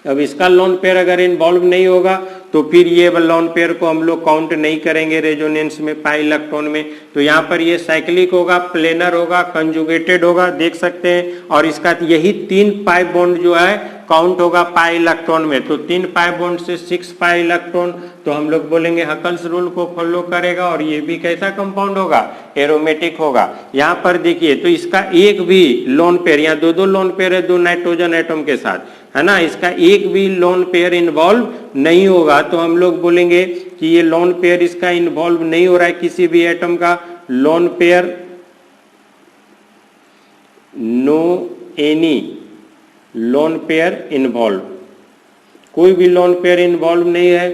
अब इसका लोन पेयर अगर इन्वॉल्व नहीं होगा तो फिर ये लोन पेयर को हम लोग काउंट नहीं करेंगे रेजोनेंस में पाई इलेक्ट्रॉन में। तो यहाँ पर ये साइक्लिक होगा, प्लेनर होगा, कंजुगेटेड होगा, देख सकते हैं, और इसका यही 3 पाई बॉन्ड जो है काउंट होगा पाई इलेक्ट्रॉन में। तो 3 पाई बॉन्ड से 6 पाई इलेक्ट्रॉन, तो हम लोग बोलेंगे हकल्स रूल को फॉलो करेगा, और ये भी कैसा कंपाउंड होगा, एरोमेटिक होगा। यहाँ पर देखिए तो इसका एक भी लोन पेयर, यहाँ 2 लोन पेयर है 2 नाइट्रोजन एटम के साथ, है ना, इसका एक भी लोन पेयर इन्वॉल्व नहीं होगा, तो हम लोग बोलेंगे कि ये लोन पेयर इसका इन्वॉल्व नहीं हो रहा है, किसी भी एटम का lone pair, no any lone pair involve, कोई भी लोन पेयर इन्वॉल्व नहीं है।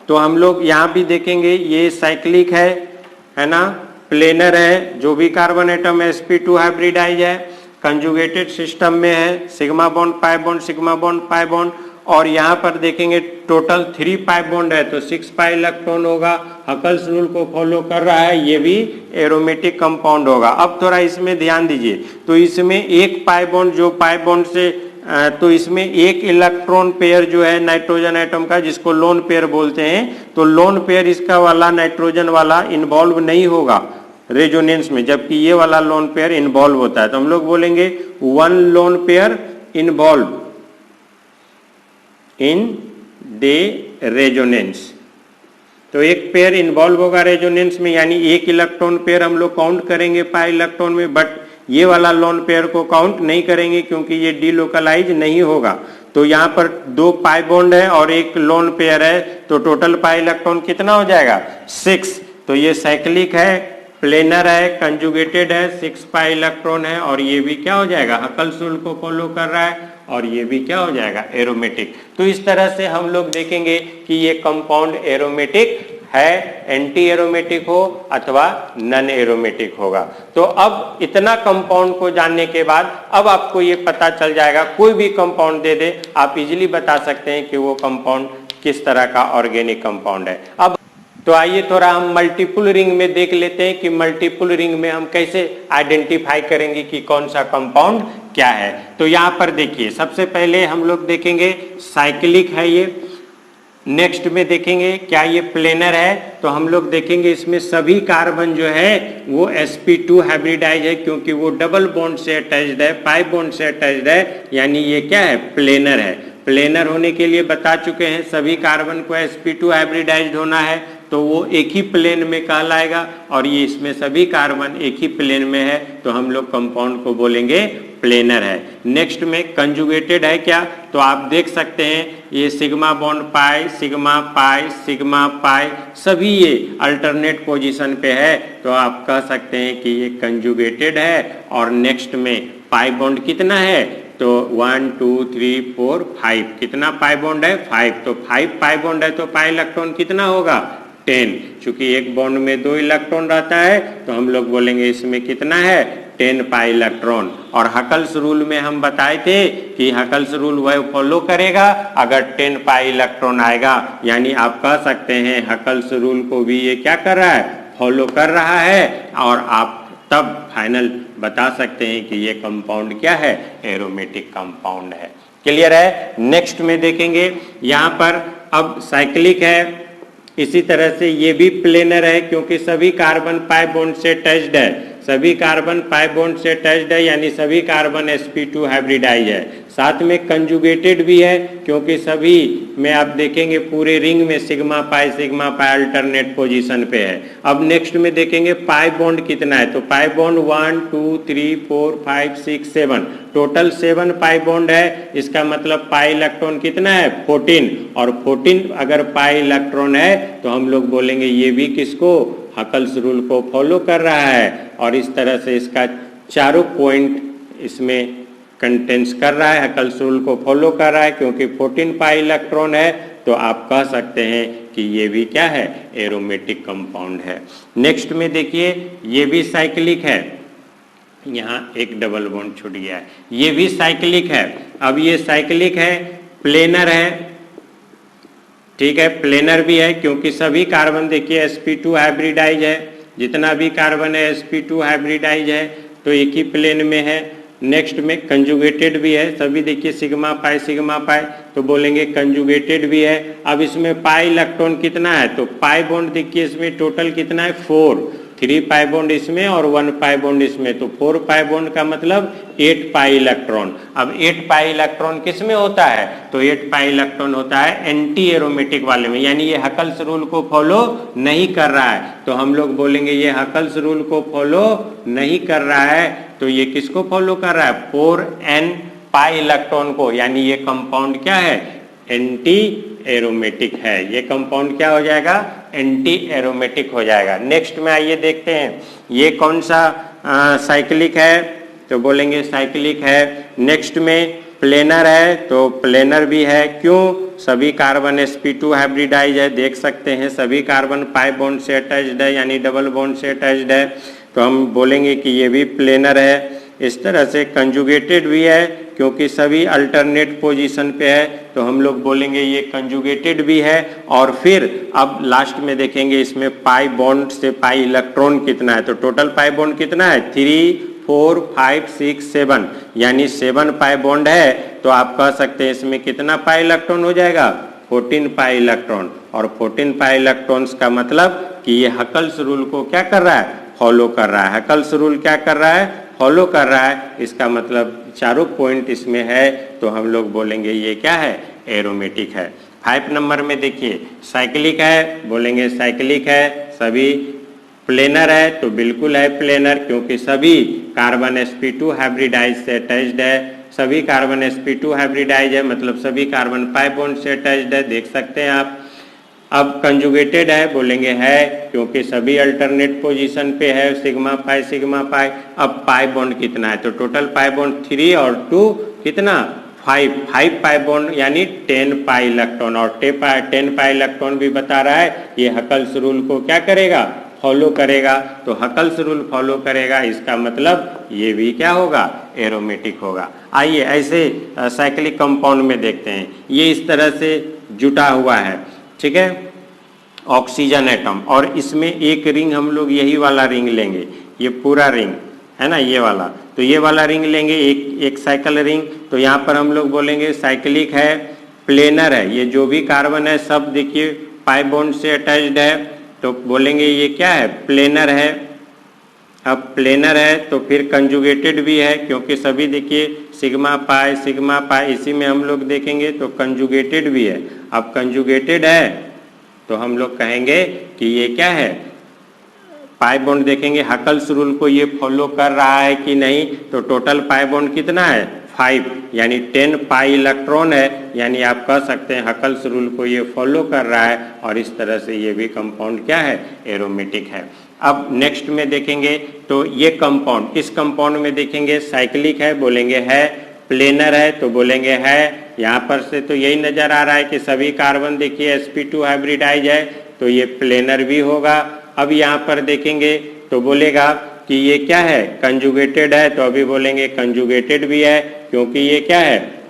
तो हम लोग यहाँ भी देखेंगे ये साइक्लिक है ना, प्लेनर है, जो भी कार्बन एटम sp2 हाइब्रिडाइज है, कंजुगेटेड सिस्टम में है, sigma bond pi bond sigma bond pi bond, और यहाँ पर देखेंगे टोटल 3 पाई बॉन्ड है तो 6 पाई इलेक्ट्रॉन होगा, हकल्स रूल को फॉलो कर रहा है, ये भी एरोमेटिक कंपाउंड होगा। अब थोड़ा इसमें ध्यान दीजिए, तो इसमें एक पाई बॉन्ड, जो पाई बॉन्ड से तो इसमें एक इलेक्ट्रॉन पेयर जो है नाइट्रोजन एटम का, जिसको लोन पेयर बोलते हैं, तो लोन पेयर इसका वाला नाइट्रोजन वाला इन्वॉल्व नहीं होगा रेजोनेंस में, जबकि ये वाला लोन पेयर इन्वॉल्व होता है। तो हम लोग बोलेंगे 1 loan pair involve in the resonance, तो एक पेयर इन्वॉल्व होगा रेजोनेंस में, यानी एक इलेक्ट्रॉन पेयर हम लोग काउंट करेंगे पाई इलेक्ट्रॉन में, बट ये वाला लोन पेयर को काउंट नहीं करेंगे क्योंकि ये डीलोकलाइज नहीं होगा। तो यहाँ पर 2 पाई बॉन्ड है और एक लोन पेयर है, तो टोटल पाई इलेक्ट्रॉन कितना हो जाएगा 6। तो ये साइक्लिक है, प्लेनर है, कंजुगेटेड है, 6 पाई इलेक्ट्रॉन है, और ये भी क्या हो जाएगा हकल्स रूल को फॉलो कर रहा है, और ये भी क्या हो जाएगा एरोमेटिक। तो इस तरह से हम लोग देखेंगे कि ये कंपाउंड एरोमेटिक है, एंटी एरोमेटिक हो अथवा नन एरोमेटिक होगा। तो अब इतना कंपाउंड को जानने के बाद अब आपको ये पता चल जाएगा, कोई भी कंपाउंड दे दे आप इजीली बता सकते हैं कि वो कंपाउंड किस तरह का ऑर्गेनिक कंपाउंड है। अब तो आइए थोड़ा हम मल्टीपल रिंग में देख लेते हैं कि मल्टीपल रिंग में हम कैसे आइडेंटिफाई करेंगे कि कौन सा कंपाउंड क्या है। तो यहाँ पर देखिए, सबसे पहले हम लोग देखेंगे साइक्लिक है ये, नेक्स्ट में देखेंगे क्या ये प्लेनर है, तो हम लोग देखेंगे इसमें सभी कार्बन जो है वो sp2 हाइब्रिडाइज है क्योंकि वो डबल बॉन्ड से अटैच्ड है, पाई बॉन्ड से अटैच्ड है, यानी ये क्या है प्लेनर है। प्लेनर होने के लिए बता चुके हैं सभी कार्बन को sp2 हाइब्रिडाइज्ड होना है तो वो एक ही प्लेन में कहलाएगा, और ये इसमें सभी कार्बन एक ही प्लेन में है तो हम लोग कंपाउंड को बोलेंगे प्लेनर है। नेक्स्ट में कंजुगेटेड है क्या, तो आप देख सकते हैं ये sigma bond pi, sigma pi, sigma pi, सभी ये अल्टरनेट पोजीशन पे है, तो आप कह सकते हैं कि ये कंजुगेटेड है। और नेक्स्ट में पाई बॉन्ड कितना है, तो 1 2 3 4 5, कितना पाई बॉन्ड है 5, तो 5 पाई बॉन्ड है तो पाई इलेक्ट्रॉन कितना होगा 10। चूंकि एक बॉन्ड में 2 इलेक्ट्रॉन रहता है तो हम लोग बोलेंगे इसमें कितना है 10 पाई इलेक्ट्रॉन। और हकल्स रूल में हम बताए थे कि हकल्स रूल वह फॉलो करेगा अगर 10 पाई इलेक्ट्रॉन आएगा, यानी आप कह सकते हैं हकल्स रूल को भी ये क्या कर रहा है फॉलो कर रहा है, और आप तब फाइनल बता सकते हैं कि ये कंपाउंड क्या है एरोमेटिक कंपाउंड है। क्लियर है। नेक्स्ट में देखेंगे यहाँ पर अब साइक्लिक है, इसी तरह से ये भी प्लेनर है क्योंकि सभी कार्बन पाई बॉन्ड से अटैच्ड है, सभी कार्बन पाई बॉन्ड से अटैच्ड है यानी सभी कार्बन sp2 हाइब्रिडाइज है। साथ में कंजुगेटेड भी है क्योंकि सभी में आप देखेंगे पूरे रिंग में सिग्मा पाई अल्टरनेट पोजीशन पे है। अब नेक्स्ट में देखेंगे पाई बॉन्ड कितना है, तो pi bond 1 2 3 4 5 6 7, total 7 pi bond है। इसका मतलब पाई इलेक्ट्रॉन कितना है 14, और 14 अगर पाई इलेक्ट्रॉन है तो हम लोग बोलेंगे ये भी किसको हकल्स रूल को फॉलो कर रहा है, और इस तरह से इसका चारों पॉइंट इसमें कंटेंस कर रहा है, हकल्स रूल को फॉलो कर रहा है क्योंकि 14 पाई इलेक्ट्रॉन है, तो आप कह सकते हैं कि ये भी क्या है एरोमेटिक कंपाउंड है। नेक्स्ट में देखिए ये भी साइक्लिक है, यहाँ एक डबल बॉन्ड छूट गया है, ये भी साइक्लिक है। अब ये साइक्लिक है, प्लेनर है, ठीक है प्लेनर भी है क्योंकि सभी कार्बन देखिए sp2 हाइब्रिडाइज है, जितना भी कार्बन है sp2 हाइब्रिडाइज है तो एक ही प्लेन में है। नेक्स्ट में कंजुगेटेड भी है, सभी देखिए सिग्मा पाई तो बोलेंगे कंजुगेटेड भी है। अब इसमें पाई इलेक्ट्रॉन कितना है, तो पाई बॉन्ड देखिए इसमें टोटल कितना है 4, 3 पाई बॉन्ड इसमें और 1 पाई बॉन्ड इसमें, तो 4 पाई बॉन्ड का मतलब 8 पाई इलेक्ट्रॉन। अब 8 पाई इलेक्ट्रॉन किस में होता है, तो 8 पाई इलेक्ट्रॉन होता है एंटी एरोमेटिक वाले में, यानी ये हकल्स रूल को फॉलो नहीं कर रहा है, तो हम लोग बोलेंगे ये हकल्स रूल को फॉलो नहीं कर रहा है, तो ये किसको फॉलो कर रहा है 4n पाई इलेक्ट्रॉन को, यानी ये कंपाउंड क्या है एंटी एरोमेटिक है। ये कंपाउंड क्या हो जाएगा एंटी एरोमेटिक हो जाएगा। नेक्स्ट में आइए देखते हैं ये कौन सा साइक्लिक है, तो बोलेंगे साइक्लिक है। नेक्स्ट में प्लेनर है, तो प्लेनर भी है, क्यों सभी कार्बन sp2 हाइब्रिडाइज है, देख सकते हैं सभी कार्बन पाई बॉन्ड से अटैच्ड है यानी डबल बॉन्ड से अटैच्ड है, तो हम बोलेंगे कि ये भी प्लेनर है। इस तरह से कंजुगेटेड भी है क्योंकि सभी अल्टरनेट पोजीशन पे है, तो हम लोग बोलेंगे ये कंजुगेटेड भी है। और फिर अब लास्ट में देखेंगे इसमें पाई बॉन्ड से पाई इलेक्ट्रॉन कितना है, तो टोटल पाई बॉन्ड कितना है 3 4 5 6 7, यानी 7 पाई बॉन्ड है, तो आप कह सकते हैं इसमें कितना पाई इलेक्ट्रॉन हो जाएगा 14 पाई इलेक्ट्रॉन। और 14 पाई इलेक्ट्रॉन्स का मतलब कि ये हकल्स रूल को क्या कर रहा है फॉलो कर रहा है। हकल्स रूल क्या कर रहा है फॉलो कर रहा है, इसका मतलब चारों पॉइंट इसमें है, तो हम लोग बोलेंगे ये क्या है एरोमेटिक है। 5 नंबर में देखिए साइक्लिक है, बोलेंगे साइक्लिक है। सभी प्लेनर है तो बिल्कुल है प्लेनर, क्योंकि सभी कार्बन sp2 हाइब्रिडाइज से अटैच्ड है। सभी कार्बन sp2 हाइब्रिडाइज है, मतलब सभी कार्बन पाई बॉन्ड से अटैच्ड है, देख सकते हैं आप। अब कंजुगेटेड है, बोलेंगे है, क्योंकि सभी अल्टरनेट पोजीशन पे है, सिग्मा पाई सिग्मा पाई। अब पाई बॉन्ड कितना है, तो टोटल पाई बॉन्ड 3 और 2 कितना 5 पाई बॉन्ड यानी 10 पाई इलेक्ट्रॉन, और 10 पाई इलेक्ट्रॉन भी बता रहा है ये हकल्स रूल को क्या करेगा, फॉलो करेगा। तो हकल्स रूल फॉलो करेगा, इसका मतलब ये भी क्या होगा, एरोमेटिक होगा। आइए ऐसे साइक्लिक कंपाउंड में देखते हैं, ये इस तरह से जुटा हुआ है, ठीक है, ऑक्सीजन एटम, और इसमें एक रिंग हम लोग यही वाला रिंग लेंगे, ये पूरा रिंग है ना, ये वाला, तो ये वाला रिंग लेंगे, एक साइकिल रिंग। तो यहाँ पर हम लोग बोलेंगे साइक्लिक है, प्लेनर है, ये जो भी कार्बन है सब देखिए पाई बॉन्ड से अटैच्ड है, तो बोलेंगे ये क्या है, प्लेनर है। अब प्लेनर है तो फिर कंजुगेटेड भी है, क्योंकि सभी देखिए सिग्मा पाई, इसी में हम लोग देखेंगे तो कंजुगेटेड भी है। अब कंजुगेटेड है तो हम लोग कहेंगे कि ये क्या है, पाई बॉन्ड देखेंगे हकल्स रूल को ये फॉलो कर रहा है कि नहीं, तो टोटल पाई बॉन्ड कितना है 5, यानी 10 पाई इलेक्ट्रॉन है, यानी आप कह सकते हैं हकल्स रूल को ये फॉलो कर रहा है, और इस तरह से ये भी कंपाउंड क्या है, एरोमेटिक है। अब नेक्स्ट में देखेंगे तो ये कंपाउंड, इस कंपाउंड में देखेंगे साइक्लिक है, बोलेंगे है, प्लेनर है तो बोलेंगे है। यहाँ पर से तो यही नजर आ रहा है कि सभी कार्बन देखिए sp2 हाइब्रिडाइज है, तो ये प्लेनर भी होगा। अब यहाँ पर देखेंगे तो बोलेगा कि ये क्या है, कंजुगेटेड है, तो अभी बोलेंगे कंजुगेटेड भी है, क्योंकि ये क्या है,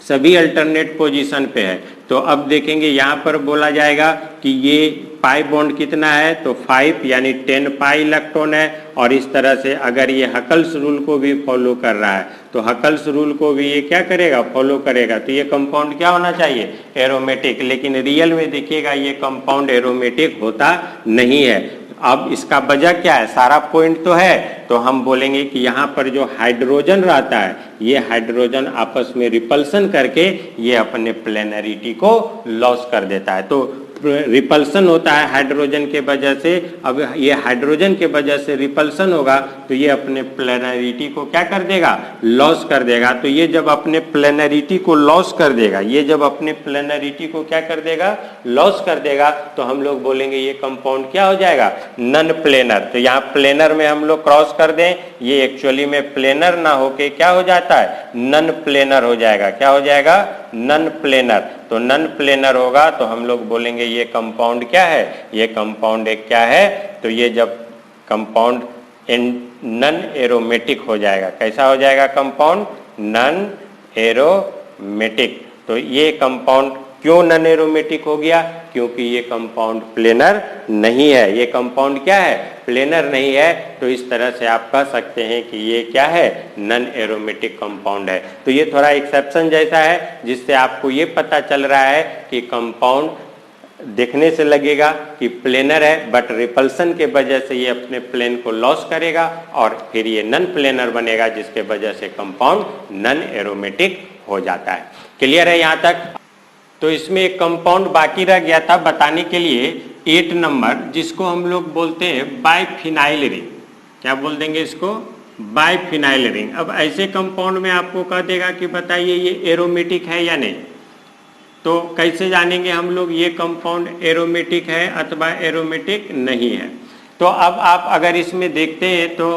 सभी अल्टरनेट पोजीशन पे है। तो अब देखेंगे यहाँ पर बोला जाएगा कि ये पाई बॉन्ड कितना है, तो 5 यानी 10 पाई इलेक्ट्रॉन है, और इस तरह से अगर ये हकल्स रूल को भी फॉलो कर रहा है तो हकल्स रूल को भी ये क्या करेगा, फॉलो करेगा। तो ये कंपाउंड क्या होना चाहिए, एरोमेटिक। लेकिन रियल में देखिएगा ये कंपाउंड एरोमेटिक होता नहीं है। अब इसका वजह क्या है, सारा पॉइंट तो है, तो हम बोलेंगे कि यहाँ पर जो हाइड्रोजन रहता है, ये हाइड्रोजन आपस में रिपल्सन करके ये अपने प्लेनरिटी को लॉस कर देता है। तो रिपल्सन होता है हाइड्रोजन के वजह से। अब ये हाइड्रोजन के वजह से रिपल्सन होगा तो ये अपने प्लेनरिटी को क्या कर देगा, लॉस कर देगा। तो ये जब अपने प्लेनरिटी को लॉस कर देगा, ये जब अपने प्लेनरिटी को क्या कर देगा, लॉस कर देगा, तो हम लोग बोलेंगे ये कंपाउंड क्या हो जाएगा, नन प्लेनर। तो यहाँ प्लेनर में हम लोग क्रॉस कर दें, ये एक्चुअली में प्लेनर ना होके क्या हो जाता है, नन प्लेनर हो जाएगा। क्या हो जाएगा, नन प्लेनर। तो नन प्लेनर होगा तो हम लोग बोलेंगे ये कंपाउंड क्या है, ये कंपाउंड एक क्या है, तो ये जब कंपाउंड नन एरोमेटिक हो जाएगा। कैसा हो जाएगा कंपाउंड, नन एरोमेटिक। तो ये कंपाउंड क्यों नन एरोमेटिक हो गया, क्योंकि ये कंपाउंड प्लेनर नहीं है। ये कंपाउंड क्या है, प्लेनर नहीं है। तो इस तरह से आप कह सकते हैं कि ये क्या है, नन एरोमेटिक कंपाउंड है। तो ये थोड़ा एक्सेप्शन जैसा है, जिससे आपको ये पता चल रहा है कि कंपाउंड देखने से लगेगा कि प्लेनर है, बट रिपल्सन के वजह से ये अपने प्लेन को लॉस करेगा और फिर ये नन प्लेनर बनेगा, जिसके वजह से कंपाउंड नन एरोमेटिक हो जाता है। क्लियर है यहाँ तक। तो इसमें एक कंपाउंड बाकी रह गया था बताने के लिए, 8 नंबर, जिसको हम लोग बोलते हैं बाइफिनाइल रिंग। क्या बोल देंगे इसको, बाइफिनाइल रिंग। अब ऐसे कंपाउंड में आपको कह देगा कि बताइए ये एरोमेटिक है या नहीं। तो कैसे जानेंगे हम लोग ये कंपाउंड एरोमेटिक है अथवा एरोमेटिक नहीं है। तो अब आप अगर इसमें देखते हैं तो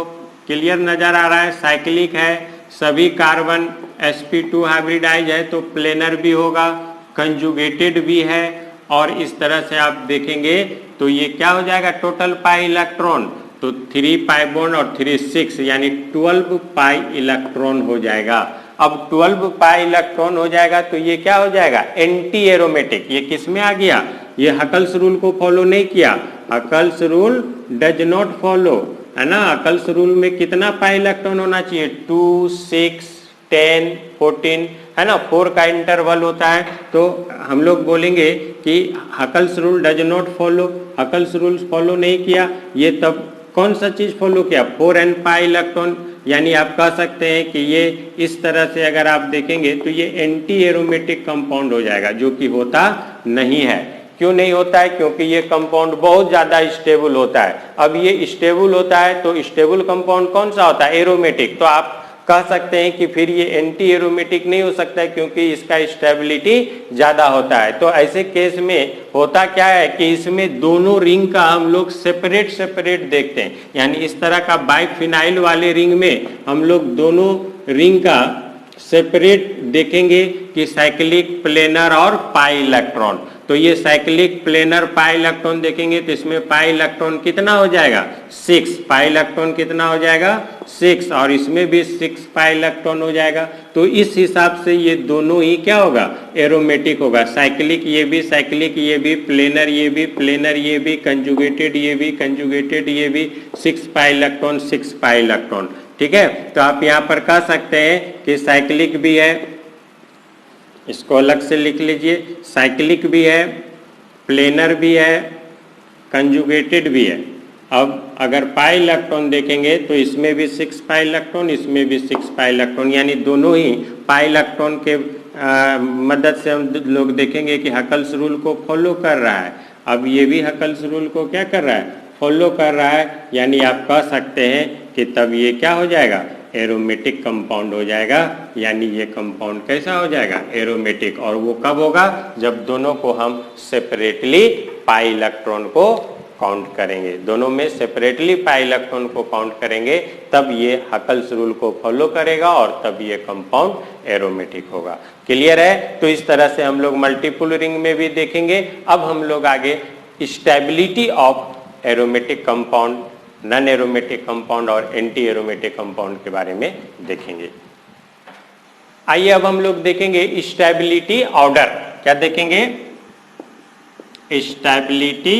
क्लियर नजर आ रहा है, साइक्लिक है, सभी कार्बन sp2 हाइब्रिडाइज है तो प्लेनर भी होगा, कंजुगेटेड भी है, और इस तरह से आप देखेंगे तो ये क्या हो जाएगा, टोटल पाई इलेक्ट्रॉन, तो 3 पाई बॉन्ड और 3 6 यानी 12 पाई इलेक्ट्रॉन हो जाएगा। अब 12 पाई इलेक्ट्रॉन हो जाएगा तो ये क्या हो जाएगा, एंटी एरोमेटिक। ये किस में आ गया, ये हकल्स रूल को फॉलो नहीं किया। Huckel's rule does not follow, है ना। हकल्स रूल में कितना पाई इलेक्ट्रॉन होना चाहिए, 2 6 10 14, है ना, 4 का इंटरवल होता है। तो हम लोग बोलेंगे कि Huckel's rule does not follow, Huckel's rule follow नहीं किया। ये तब कौन सा चीज फॉलो किया, 4n पाई इलेक्ट्रॉन, यानी आप कह सकते हैं कि ये इस तरह से अगर आप देखेंगे तो ये एंटी एरोमेटिक कंपाउंड हो जाएगा, जो कि होता नहीं है। क्यों नहीं होता है? क्योंकि ये कंपाउंड बहुत ज़्यादा स्टेबल होता है। अब ये स्टेबल होता है तो स्टेबल कंपाउंड कौन सा होता है? एरोमेटिक। तो आप कह सकते हैं कि फिर ये एंटी एरोमेटिक नहीं हो सकता है, क्योंकि इसका स्टेबिलिटी ज़्यादा होता है। तो ऐसे केस में होता क्या है कि इसमें दोनों रिंग का हम लोग सेपरेट सेपरेट देखते हैं। यानी इस तरह का बाइफिनाइल वाले रिंग में हम लोग दोनों रिंग का सेपरेट देखेंगे कि साइक्लिक, प्लेनर और पाई इलेक्ट्रॉन। तो ये साइक्लिक, प्लेनर, पाई इलेक्ट्रॉन देखेंगे तो इसमें पाई इलेक्ट्रॉन कितना हो जाएगा? 6। पाई इलेक्ट्रॉन कितना हो जाएगा? 6। और इसमें भी 6 पाई इलेक्ट्रॉन हो जाएगा। तो इस हिसाब से ये दोनों ही क्या होगा? एरोमेटिक होगा। साइक्लिक ये भी, साइक्लिक ये भी, प्लेनर ये भी, प्लेनर ये भी, कंजुगेटेड ये भी, कंजुगेटेड ये भी, 6 पाई इलेक्ट्रॉन, 6 पाई इलेक्ट्रॉन। ठीक है, तो आप यहाँ पर कह सकते हैं कि साइक्लिक भी है, इसको अलग से लिख लीजिए, साइक्लिक भी है, प्लेनर भी है, कंजुगेटेड भी है। अब अगर पाई इलेक्ट्रॉन देखेंगे तो इसमें भी 6 पाई इलेक्ट्रॉन, इसमें भी 6 पाई इलेक्ट्रॉन, यानी दोनों ही पाई इलेक्ट्रॉन के मदद से हम लोग देखेंगे कि हकल्स रूल को फॉलो कर रहा है। अब ये भी हकल्स रूल को क्या कर रहा है? फॉलो कर रहा है। यानी आप कह सकते हैं कि तब ये क्या हो जाएगा? एरोमेटिक कंपाउंड हो जाएगा। यानी ये कंपाउंड कैसा हो जाएगा? एरोमेटिक। और वो कब होगा? जब दोनों को हम सेपरेटली पाई इलेक्ट्रॉन को काउंट करेंगे, दोनों में सेपरेटली पाई इलेक्ट्रॉन को काउंट करेंगे, तब ये हकल्स रूल को फॉलो करेगा और तब ये कंपाउंड एरोमेटिक होगा। क्लियर है? तो इस तरह से हम लोग मल्टीपल रिंग में भी देखेंगे। अब हम लोग आगे stability of aromatic compound, non aromatic compound और एंटी एरोमेटिक कंपाउंड के बारे में देखेंगे। आइए अब हम लोग देखेंगे स्टेबिलिटी ऑर्डर। क्या देखेंगे? Stability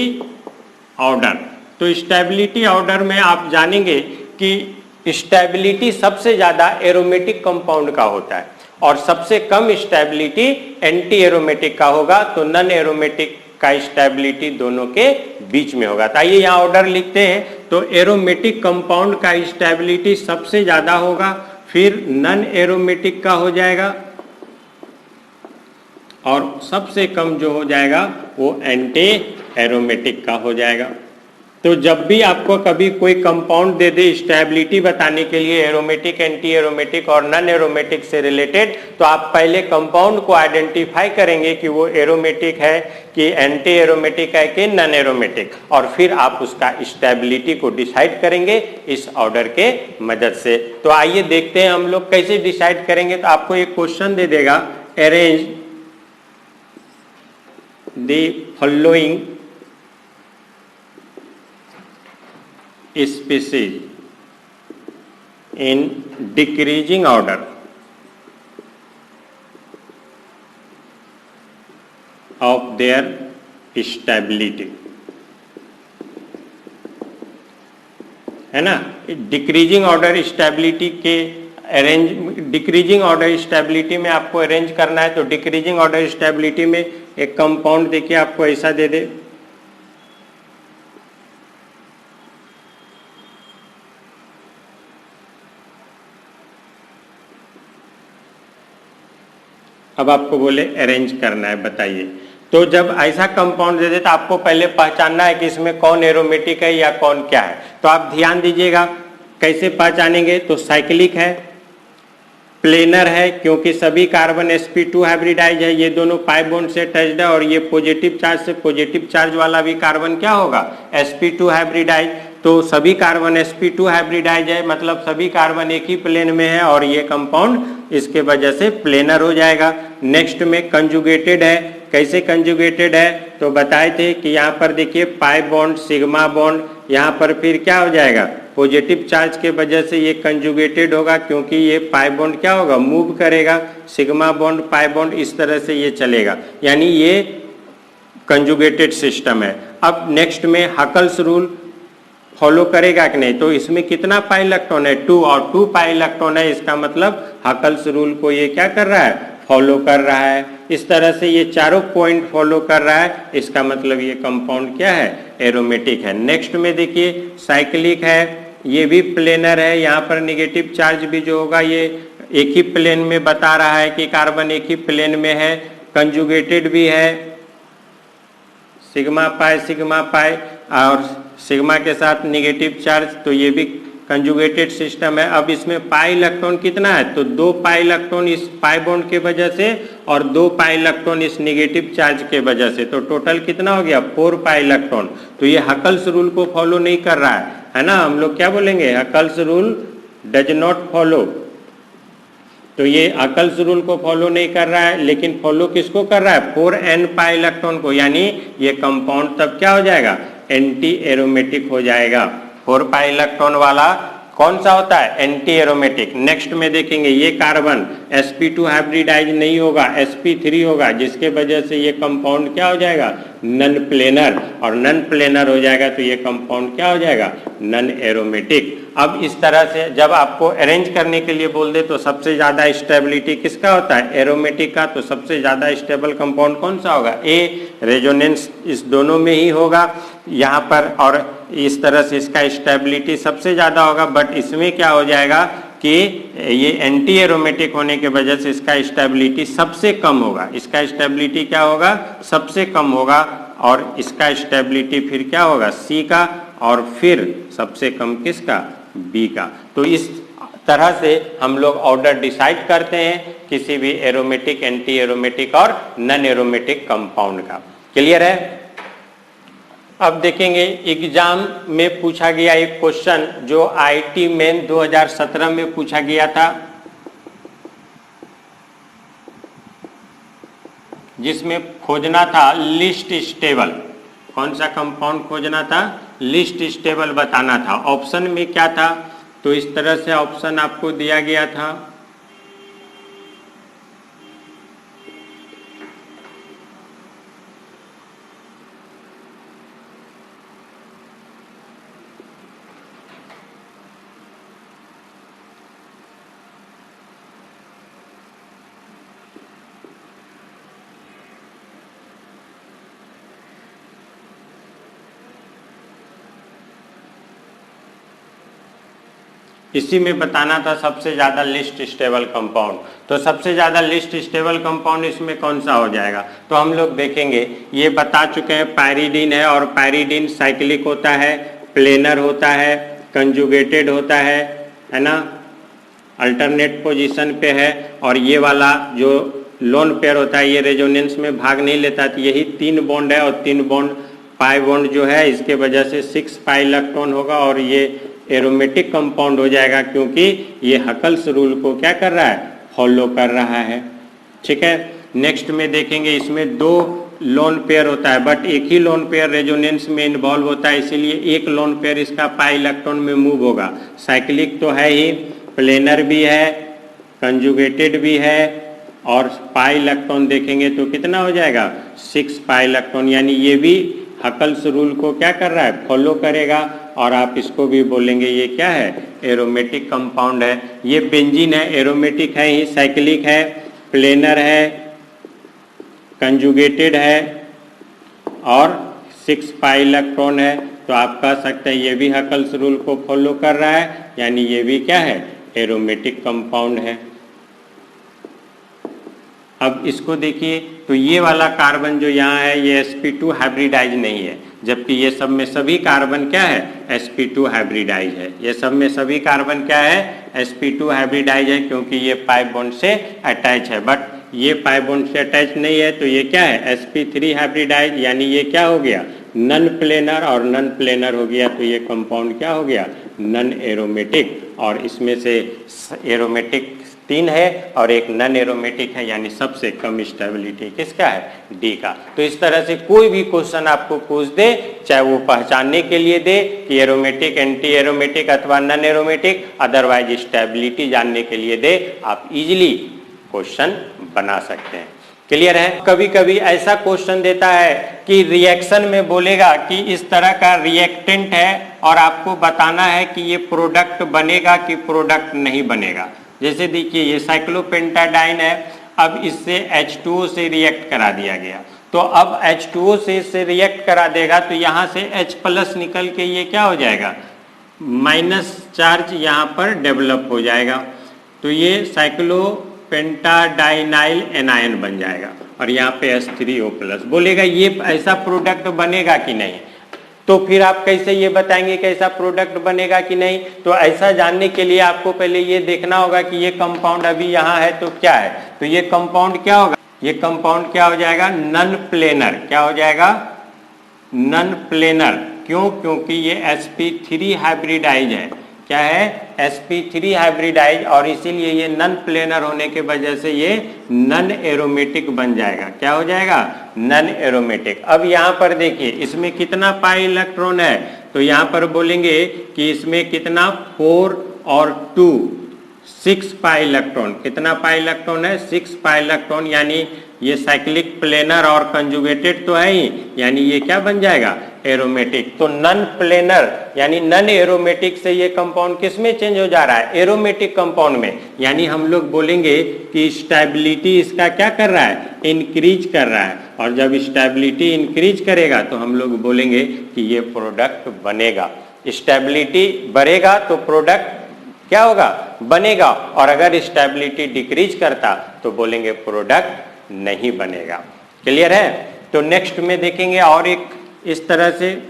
order. तो स्टेबिलिटी ऑर्डर में आप जानेंगे कि स्टेबिलिटी सबसे ज्यादा एरोमेटिक कंपाउंड का होता है और सबसे कम स्टेबिलिटी एंटी एरोमेटिक का होगा। तो नॉन एरोमेटिक का स्टेबिलिटी दोनों के बीच में होगा। तो आइए यहाँ ऑर्डर लिखते हैं। तो एरोमेटिक कंपाउंड का स्टेबिलिटी सबसे ज्यादा होगा, फिर नॉन एरोमेटिक का हो जाएगा और सबसे कम जो हो जाएगा वो एंटी एरोमेटिक का हो जाएगा। तो जब भी आपको कभी कोई कंपाउंड दे दे स्टेबिलिटी बताने के लिए एरोमेटिक, एंटी एरोमेटिक और नॉन एरोमेटिक से रिलेटेड, तो आप पहले कंपाउंड को आइडेंटिफाई करेंगे कि वो एरोमेटिक है कि एंटी एरोमेटिक है कि नॉन एरोमेटिक, और फिर आप उसका स्टेबिलिटी को डिसाइड करेंगे इस ऑर्डर के मदद से। तो आइए देखते हैं हम लोग कैसे डिसाइड करेंगे। तो आपको एक क्वेश्चन दे देगा, arrange the following species in decreasing order of their stability, है ना। डिक्रीजिंग ऑर्डर स्टेबिलिटी के अरेंज, डिक्रीजिंग ऑर्डर स्टेबिलिटी में आपको अरेंज करना है। तो डिक्रीजिंग ऑर्डर स्टेबिलिटी में एक कंपाउंड देखिए आपको ऐसा दे दे, अब आपको बोले अरेंज करना है, बताइए। तो जब ऐसा कंपाउंड दे दे तो आपको पहले पहचानना है कि इसमें कौन एरोमेटिक है या कौन क्या है। तो आप ध्यान दीजिएगा कैसे पहचानेंगे। तो साइक्लिक है, प्लेनर है क्योंकि सभी कार्बन sp2 हाइब्रिडाइज है, ये दोनों पाई बॉन्ड से टच्ड है, और ये पॉजिटिव चार्ज से पॉजिटिव चार्ज वाला भी कार्बन क्या होगा? sp2 hybridise. तो सभी कार्बन sp2 हाइब्रिडाइज है, मतलब सभी कार्बन एक ही प्लेन में है और ये कंपाउंड इसके वजह से प्लेनर हो जाएगा। नेक्स्ट में कंजुगेटेड है। कैसे कंजुगेटेड है? तो बताए थे कि यहाँ पर देखिए पाई बॉन्ड, सिग्मा बॉन्ड, यहाँ पर फिर क्या हो जाएगा? पॉजिटिव चार्ज के वजह से ये कंजुगेटेड होगा, क्योंकि ये पाई बॉन्ड क्या होगा? मूव करेगा, सिग्मा बॉन्ड, पाई बॉन्ड, इस तरह से ये चलेगा, यानी ये कंजुगेटेड सिस्टम है। अब नेक्स्ट में हकल्स रूल फॉलो करेगा कि नहीं? तो इसमें कितना पाई इलेक्ट्रॉन है? 2, और 2 पाई इलेक्ट्रॉन है, इसका मतलब हकल्स रूल को ये क्या कर रहा है? फॉलो कर रहा है। इस तरह से ये चारों पॉइंट फॉलो कर रहा है, इसका मतलब ये कंपाउंड क्या है? एरोमेटिक है। नेक्स्ट में देखिए साइक्लिक है, ये भी प्लेनर है, यहाँ पर निगेटिव चार्ज भी जो होगा ये एक ही प्लेन में बता रहा है कि कार्बन एक ही प्लेन में है। कंजुगेटेड भी है, सिग्मा पाई और सिग्मा के साथ निगेटिव चार्ज, तो ये भी कंजुगेटेड सिस्टम है। अब इसमें पाई इलेक्ट्रॉन कितना है, तो 2 पाई इलेक्ट्रॉन इस पाई बॉन्ड के वजह से और 2 पाई इलेक्ट्रॉन इस निगेटिव चार्ज के वजह से, तो टोटल कितना हो गया 4 पाई इलेक्ट्रॉन। तो ये हकल्स रूल को फॉलो नहीं कर रहा है ना, हम लोग क्या बोलेंगे, Huckel's rule does not follow. तो ये हकल्स रूल को फॉलो नहीं कर रहा है, लेकिन फॉलो किसको कर रहा है, 4n पाई इलेक्ट्रॉन को, यानी ये कंपाउंड तब क्या हो जाएगा, एंटी एरोमेटिक हो जाएगा। 4 पाई इलेक्ट्रॉन वाला कौन सा होता है, एंटी एरोमेटिक। नेक्स्ट में देखेंगे ये कार्बन sp2 हाइब्रिडाइज नहीं होगा, sp3 होगा, जिसके वजह से ये कंपाउंड क्या हो जाएगा, नन प्लेनर, और नन प्लेनर हो जाएगा तो ये कंपाउंड क्या हो जाएगा, नन एरोमेटिक। अब इस तरह से जब आपको अरेंज करने के लिए बोल दे तो सबसे ज़्यादा स्टेबिलिटी किसका होता है, एरोमेटिक का, तो सबसे ज़्यादा स्टेबल कंपाउंड कौन सा होगा, ए। रेजोनेंस इस दोनों में ही होगा यहाँ पर, और इस तरह से इसका स्टेबिलिटी सबसे ज़्यादा होगा। बट इसमें क्या हो जाएगा कि ये एंटी एरोमेटिक होने के वजह से इसका स्टेबिलिटी सबसे कम होगा, इसका स्टेबिलिटी क्या होगा, सबसे कम होगा, और इसका स्टेबिलिटी फिर क्या होगा, सी का, और फिर सबसे कम किसका, बी का। तो इस तरह से हम लोग ऑर्डर डिसाइड करते हैं किसी भी एरोमेटिक, एंटी एरोमेटिक और नन एरोमेटिक कंपाउंड का। क्लियर है। अब देखेंगे एग्जाम में पूछा गया एक क्वेश्चन जो आईआईटी मेन 2017 में पूछा गया था, जिसमें खोजना था लिस्ट स्टेबल। कौन सा कंपाउंड खोजना था, लिस्ट स्टेबल बताना था। ऑप्शन में क्या था, तो इस तरह से ऑप्शन आपको दिया गया था। इसी में बताना था सबसे ज़्यादा लिस्ट स्टेबल कंपाउंड। तो सबसे ज़्यादा लिस्ट स्टेबल कंपाउंड इसमें कौन सा हो जाएगा, तो हम लोग देखेंगे, ये बता चुके हैं पायरीडीन है, और पायरीडीन साइक्लिक होता है, प्लेनर होता है, कंजुगेटेड होता है ना, अल्टरनेट पोजीशन पे है, और ये वाला जो लोन पेयर होता है ये रेजोनेंस में भाग नहीं लेता। तो यही 3 बॉन्ड है, और 3 बॉन्ड पाई बॉन्ड जो है इसके वजह से 6 पाई इलेक्ट्रॉन होगा, और ये एरोमेटिक कंपाउंड हो जाएगा, क्योंकि ये हकल्स रूल को क्या कर रहा है, फॉलो कर रहा है। ठीक है। नेक्स्ट में देखेंगे, इसमें 2 लोन पेयर होता है, बट एक ही लोन पेयर रेजोनेंस में इन्वॉल्व होता है, इसीलिए एक लोन पेयर इसका पाई इलेक्ट्रॉन में मूव होगा। साइक्लिक तो है ही, प्लेनर भी है, कंजुगेटेड भी है, और पाई इलेक्ट्रॉन देखेंगे तो कितना हो जाएगा, 6 पाई इलेक्ट्रॉन, यानी ये भी हकल्स रूल को क्या कर रहा है, फॉलो करेगा। और आप इसको भी बोलेंगे ये क्या है, एरोमेटिक कंपाउंड है। ये बेंजीन है, एरोमेटिक है ही, साइक्लिक है, प्लेनर है, कंजुगेटेड है, और 6 पाई इलेक्ट्रॉन है। तो आप कह सकते हैं ये भी हकल्स रूल को फॉलो कर रहा है, यानी ये भी क्या है, एरोमेटिक कंपाउंड है। अब इसको देखिए, तो ये वाला कार्बन जो यहाँ है ये sp2 हाइब्रिडाइज नहीं है, जबकि ये सब में सभी कार्बन क्या है, sp2 हाइब्रिडाइज है। ये सब में सभी कार्बन क्या है, sp2 हाइब्रिडाइज है, क्योंकि ये पाई बॉन्ड से अटैच है। बट ये पाई बॉन्ड से अटैच नहीं है, तो ये क्या है, sp3 हाइब्रिडाइज, यानी ये क्या हो गया, नन प्लेनर, और नन प्लेनर हो गया तो ये कंपाउंड क्या हो गया, नन एरोमेटिक। और इसमें से एरोमेटिक 3 है और एक नन एरोमेटिक है, यानी सबसे कम स्टेबिलिटी किसका है, डी का। तो इस तरह से कोई भी क्वेश्चन आपको पूछ दे, चाहे वो पहचानने के लिए दे कि एरोमेटिक, एंटी एरोमेटिक अथवा नन एरोमेटिक, अदरवाइज स्टेबिलिटी जानने के लिए दे, आप इजीली क्वेश्चन बना सकते हैं। क्लियर है। कभी कभी ऐसा क्वेश्चन देता है कि रिएक्शन में बोलेगा कि इस तरह का रिएक्टेंट है और आपको बताना है कि ये प्रोडक्ट बनेगा कि प्रोडक्ट नहीं बनेगा। जैसे देखिए ये साइक्लोपेंटाडाइन है, अब इससे H2O से रिएक्ट करा दिया गया, तो अब H2O से रिएक्ट करा देगा तो यहाँ से H+ निकल के ये क्या हो जाएगा, माइनस चार्ज यहाँ पर डेवलप हो जाएगा, तो ये साइक्लोपेंटाडाइनाइल एनायन बन जाएगा और यहाँ पे H3O+। बोलेगा ये ऐसा प्रोडक्ट बनेगा कि नहीं, तो फिर आप कैसे ये बताएंगे कि ऐसा प्रोडक्ट बनेगा कि नहीं। तो ऐसा जानने के लिए आपको पहले ये देखना होगा कि ये कंपाउंड अभी यहाँ है तो क्या है, तो ये कंपाउंड क्या होगा, ये कंपाउंड क्या हो जाएगा, नन प्लेनर। क्या हो जाएगा, नन प्लेनर। क्यों, क्योंकि ये sp3 हाइब्रिडाइज है। क्या है, sp3 हाइब्रिडाइज, और इसीलिए ये नन प्लेनर होने के वजह से ये नन एरोमेटिक बन जाएगा। क्या हो जाएगा, नन एरोमेटिक। अब यहाँ पर देखिए इसमें कितना पाई इलेक्ट्रॉन है, तो यहाँ पर बोलेंगे कि इसमें कितना 4 और 2 6 पाई इलेक्ट्रॉन। कितना पाई इलेक्ट्रॉन है, 6 पाई इलेक्ट्रॉन। यानी ये साइक्लिक प्लेनर और कंजुगेटेड तो है ही, यानी ये क्या बन जाएगा, एरोमेटिक। तो नन प्लेनर यानी नन एरोमेटिक से ये कंपाउंड किस में चेंज हो जा रहा है, एरोमेटिक कंपाउंड में। यानी हम लोग बोलेंगे कि स्टेबिलिटी इसका क्या कर रहा है, इंक्रीज कर रहा है। और जब स्टेबिलिटी इंक्रीज करेगा तो हम लोग बोलेंगे कि ये प्रोडक्ट बनेगा। स्टेबिलिटी बढ़ेगा तो प्रोडक्ट क्या होगा, बनेगा। और अगर स्टेबिलिटी डिक्रीज करता तो बोलेंगे प्रोडक्ट नहीं बनेगा। क्लियर है। तो नेक्स्ट में देखेंगे और एक इस तरह से,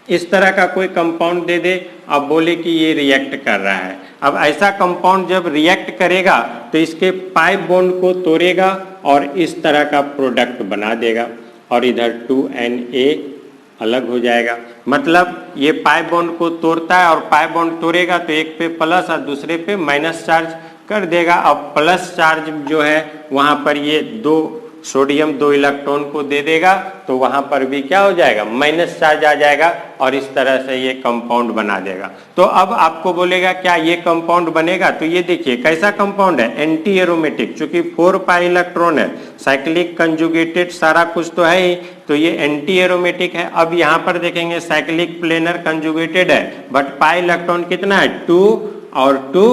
इस तरह का कोई कंपाउंड दे दे, अब बोले कि ये रिएक्ट कर रहा है। अब ऐसा कंपाउंड जब रिएक्ट करेगा तो इसके पाई बॉन्ड को तोड़ेगा और इस तरह का प्रोडक्ट बना देगा, और इधर 2Na अलग हो जाएगा। मतलब ये पाई बॉन्ड को तोड़ता है और पाई बॉन्ड तोड़ेगा तो एक पे प्लस और दूसरे पे माइनस चार्ज कर देगा। अब प्लस चार्ज जो है वहां पर ये 2 सोडियम 2 इलेक्ट्रॉन को दे देगा, तो वहां पर भी क्या हो जाएगा, माइनस चार्ज आ जाएगा, और इस तरह से ये कंपाउंड बना देगा। तो अब आपको बोलेगा क्या ये कंपाउंड बनेगा, तो ये देखिए कैसा कंपाउंड है, एंटी एरोमेटिक। चूंकि 4 पाई इलेक्ट्रॉन है, साइक्लिक कंजुगेटेड सारा कुछ तो है ही, तो ये एंटी एरोमेटिक है। अब यहाँ पर देखेंगे साइक्लिक प्लेनर कंजुगेटेड है, बट पाई इलेक्ट्रॉन कितना है, 2 और 2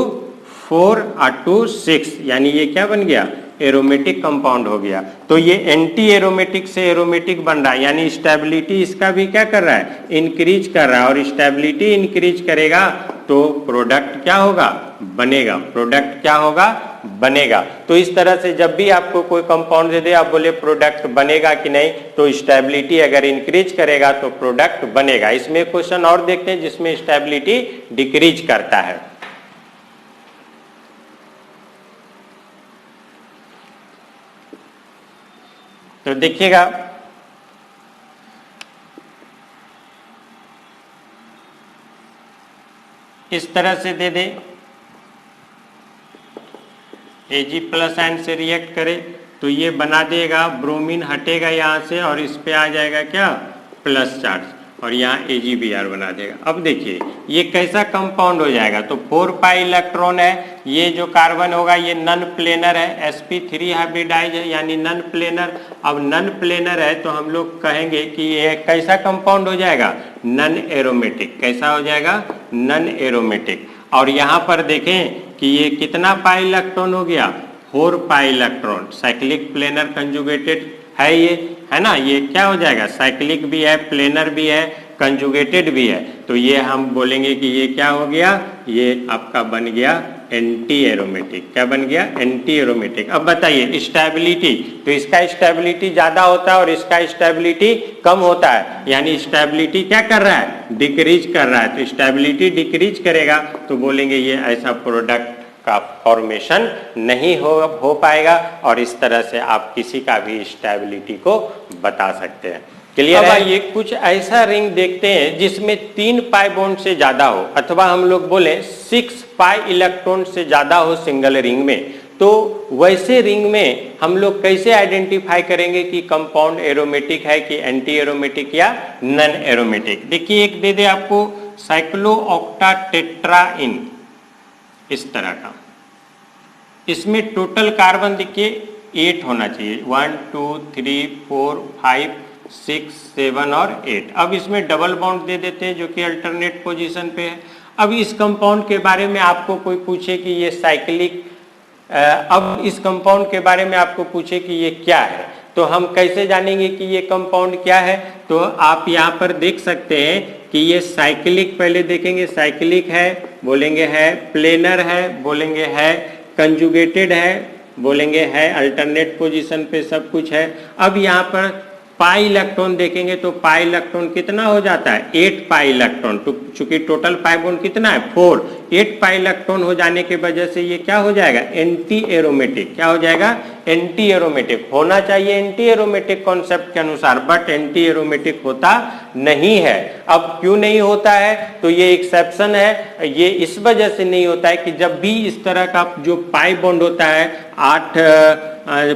4 और 2 6, यानी ये क्या बन गया, एरोमेटिक कंपाउंड हो गया। तो ये एंटी एरोमेटिक से एरोमेटिक बन रहा है, यानी स्टेबिलिटी इसका भी क्या कर रहा है, इंक्रीज कर रहा है। और स्टेबिलिटी इंक्रीज करेगा तो प्रोडक्ट क्या होगा, बनेगा। प्रोडक्ट क्या होगा, बनेगा। तो इस तरह से जब भी आपको कोई कंपाउंड दे दे, आप बोले प्रोडक्ट बनेगा कि नहीं, तो स्टेबिलिटी अगर इंक्रीज करेगा तो प्रोडक्ट बनेगा। इसमें क्वेश्चन और देखते हैं जिसमें स्टेबिलिटी डिक्रीज करता है। तो देखिएगा इस तरह से दे दे, Ag+ आयन से रिएक्ट करे तो ये बना देगा, ब्रोमीन हटेगा यहाँ से और इस पे आ जाएगा क्या, प्लस चार्ज, और यहाँ Ag(Br) बना देगा। अब देखिए ये कैसा कंपाउंड हो जाएगा, तो 4 पाई इलेक्ट्रॉन है, ये जो कार्बन होगा ये नन प्लेनर है, sp3 हाइब्रिडाइज है यानी नन प्लेनर। अब नन प्लेनर है तो हम लोग कहेंगे कि ये कैसा कंपाउंड हो जाएगा, नन एरोमेटिक। कैसा हो जाएगा, नन एरोमेटिक। और यहाँ पर देखें कि ये कितना पाई इलेक्ट्रॉन हो गया, 4 pi electron. Cyclic planar conjugated है ये, है ना, ये क्या हो जाएगा, साइक्लिक भी है, प्लेनर भी है, कंजुगेटेड भी है। तो ये हम बोलेंगे कि ये क्या हो गया, ये आपका बन गया एंटी एरोमेटिक। क्या बन गया, एंटी एरोमेटिक। अब बताइए स्टेबिलिटी, तो इसका स्टेबिलिटी ज्यादा होता है और इसका स्टेबिलिटी कम होता है, यानी स्टेबिलिटी क्या कर रहा है, डिक्रीज कर रहा है। तो स्टेबिलिटी डिक्रीज करेगा तो बोलेंगे ये ऐसा प्रोडक्ट का फॉर्मेशन नहीं हो पाएगा, और इस तरह से आप किसी का भी स्टेबिलिटी को बता सकते हैं। क्लियर है। ये कुछ ऐसा रिंग देखते हैं जिसमें 3 पाई बॉन्ड से ज्यादा हो, अथवा हम लोग बोले 6 पाई इलेक्ट्रॉन से ज्यादा हो सिंगल रिंग में। तो वैसे रिंग में हम लोग कैसे आइडेंटिफाई करेंगे कि कंपाउंड एरोमेटिक है कि एंटी एरोमेटिक या नन एरोमेटिक। देखिए एक दे दे आपको साइक्लोऑक्टाटेट्राइन, इस तरह का, इसमें टोटल कार्बन देखिए 8 होना चाहिए, 1 2 3 4 5 6 7 और 8। अब इसमें डबल बॉन्ड दे देते हैं जो कि अल्टरनेट पोजीशन पे है। अब इस कंपाउंड के बारे में आपको कोई पूछे कि ये साइक्लिक, अब इस कंपाउंड के बारे में आपको पूछे कि ये क्या है, तो हम कैसे जानेंगे कि ये कंपाउंड क्या है? तो आप यहाँ पर देख सकते हैं कि ये साइक्लिक, पहले देखेंगे साइक्लिक है बोलेंगे है, प्लेनर है बोलेंगे है, कंजुगेटेड है बोलेंगे है, अल्टरनेट पोजीशन पे सब कुछ है। अब यहाँ पर पाई इलेक्ट्रॉन देखेंगे तो पाई इलेक्ट्रॉन कितना हो जाता है? 8 पाई इलेक्ट्रॉन। तो चूंकि टोटल पाई बॉन्ड कितना है? 4। 8 पाई इलेक्ट्रॉन हो जाने के वजह से ये क्या हो जाएगा? Anti aromatic. क्या हो जाएगा? Anti aromatic. होना चाहिए एंटी एरोमेटिक कॉन्सेप्ट के अनुसार, बट एंटी एरोमेटिक होता नहीं है। अब क्यों नहीं होता है? तो ये एक्सेप्शन है। ये इस वजह से नहीं होता है कि जब भी इस तरह का जो पाई बॉन्ड होता है 8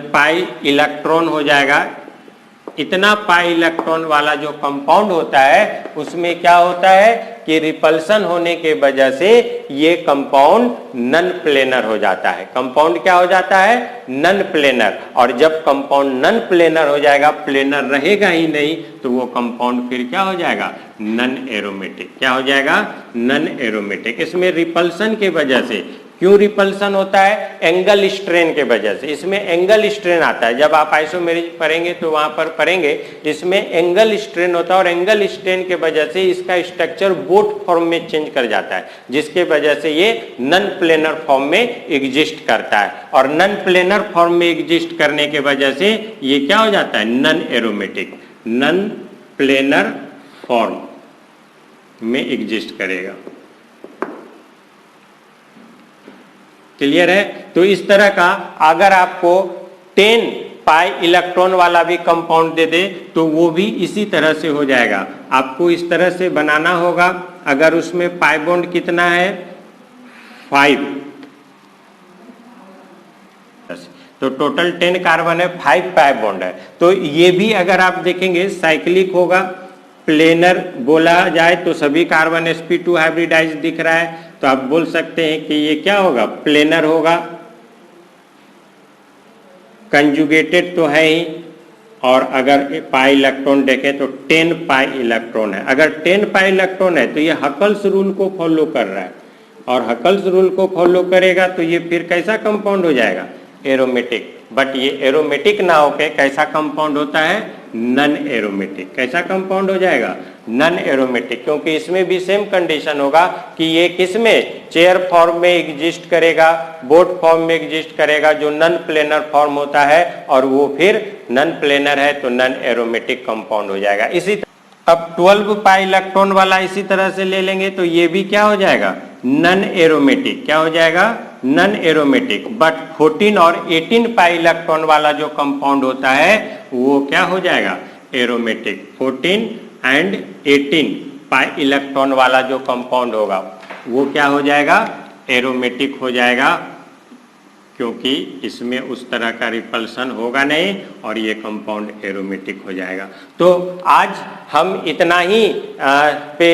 पाई इलेक्ट्रॉन हो जाएगा, इतना पाई इलेक्ट्रॉन वाला जो कंपाउंड होता है उसमें क्या होता है कि रिपल्सन होने के वजह से ये कंपाउंड नन प्लेनर हो जाता है। कंपाउंड क्या हो जाता है? Non planar. और जब कंपाउंड नन प्लेनर हो जाएगा, प्लेनर रहेगा ही नहीं, तो वो कंपाउंड फिर क्या हो जाएगा? Non aromatic. क्या हो जाएगा? Non aromatic. इसमें रिपल्सन के वजह से, क्यों रिपल्सन होता है? एंगल स्ट्रेन के वजह से। इसमें एंगल स्ट्रेन आता है, जब आप आइसोमेरिज पढ़ेंगे तो वहां पर पढ़ेंगे, इसमें एंगल स्ट्रेन होता है और एंगल स्ट्रेन के वजह से इसका स्ट्रक्चर बोट फॉर्म में चेंज कर जाता है, जिसके वजह से ये नन प्लेनर फॉर्म में एग्जिस्ट करता है। और नन प्लेनर फॉर्म में एग्जिस्ट करने के वजह से ये क्या हो जाता है? Non aromatic. Non planar form में एग्जिस्ट करेगा। क्लियर है? तो इस तरह का अगर आपको 10 पाई इलेक्ट्रॉन वाला भी कंपाउंड दे दे तो वो भी इसी तरह से हो जाएगा। आपको इस तरह से बनाना होगा। अगर उसमें पाई बॉन्ड कितना है? 5, तो टोटल 10 कार्बन है, 5 पाई बॉन्ड है। तो ये भी अगर आप देखेंगे साइक्लिक होगा। प्लेनर बोला जाए तो सभी कार्बन sp2 हाइब्रिडाइज दिख रहा है, तो आप बोल सकते हैं कि ये क्या होगा? प्लेनर होगा। कंजुगेटेड तो है ही। और अगर पाई इलेक्ट्रॉन देखें तो 10 पाई इलेक्ट्रॉन है। अगर 10 पाई इलेक्ट्रॉन है तो ये हकल्स रूल को फॉलो कर रहा है, और हकल्स रूल को फॉलो करेगा तो ये फिर कैसा कंपाउंड हो जाएगा? एरोमेटिक। बट ये एरोमेटिक ना होके कैसा कंपाउंड होता है? Non aromatic. कैसा कंपाउंड हो जाएगा? Non aromatic. क्योंकि इसमें भी सेम कंडीशन होगा कि ये किसमें? चेयर फॉर्म में एग्जिस्ट करेगा, बोट फॉर्म में एग्जिस्ट करेगा, जो नन प्लेनर फॉर्म होता है, और वो फिर नन प्लेनर है तो नन एरोमेटिक कंपाउंड हो जाएगा। इसी अब 12 पाई इलेक्ट्रॉन वाला इसी तरह से ले लेंगे तो ये भी क्या हो जाएगा? Non aromatic. क्या हो जाएगा? Non aromatic. बट 14 और 18 पाई इलेक्ट्रॉन वाला जो कंपाउंड होता है वो क्या हो जाएगा? एरोमेटिक। 14 एंड 18 पाई इलेक्ट्रॉन वाला जो कंपाउंड होगा वो क्या हो जाएगा? एरोमेटिक हो जाएगा, क्योंकि इसमें उस तरह का रिपल्सन होगा नहीं और ये कंपाउंड एरोमेटिक हो जाएगा। तो आज हम इतना ही पे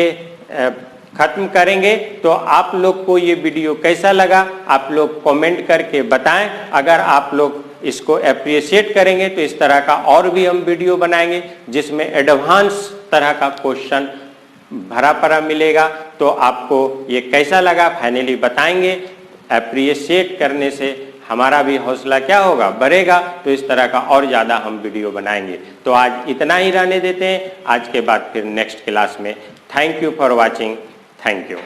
खत्म करेंगे। तो आप लोग को ये वीडियो कैसा लगा आप लोग कमेंट करके बताएं। अगर आप लोग इसको अप्रिशिएट करेंगे तो इस तरह का और भी हम वीडियो बनाएंगे जिसमें एडवांस तरह का क्वेश्चन भरा पड़ा मिलेगा। तो आपको ये कैसा लगा फाइनली बताएंगे। अप्रिशिएट करने से हमारा भी हौसला क्या होगा? बढ़ेगा। तो इस तरह का और ज़्यादा हम वीडियो बनाएंगे। तो आज इतना ही रहने देते हैं। आज के बाद फिर नेक्स्ट क्लास में। Thank you for watching. Thank you.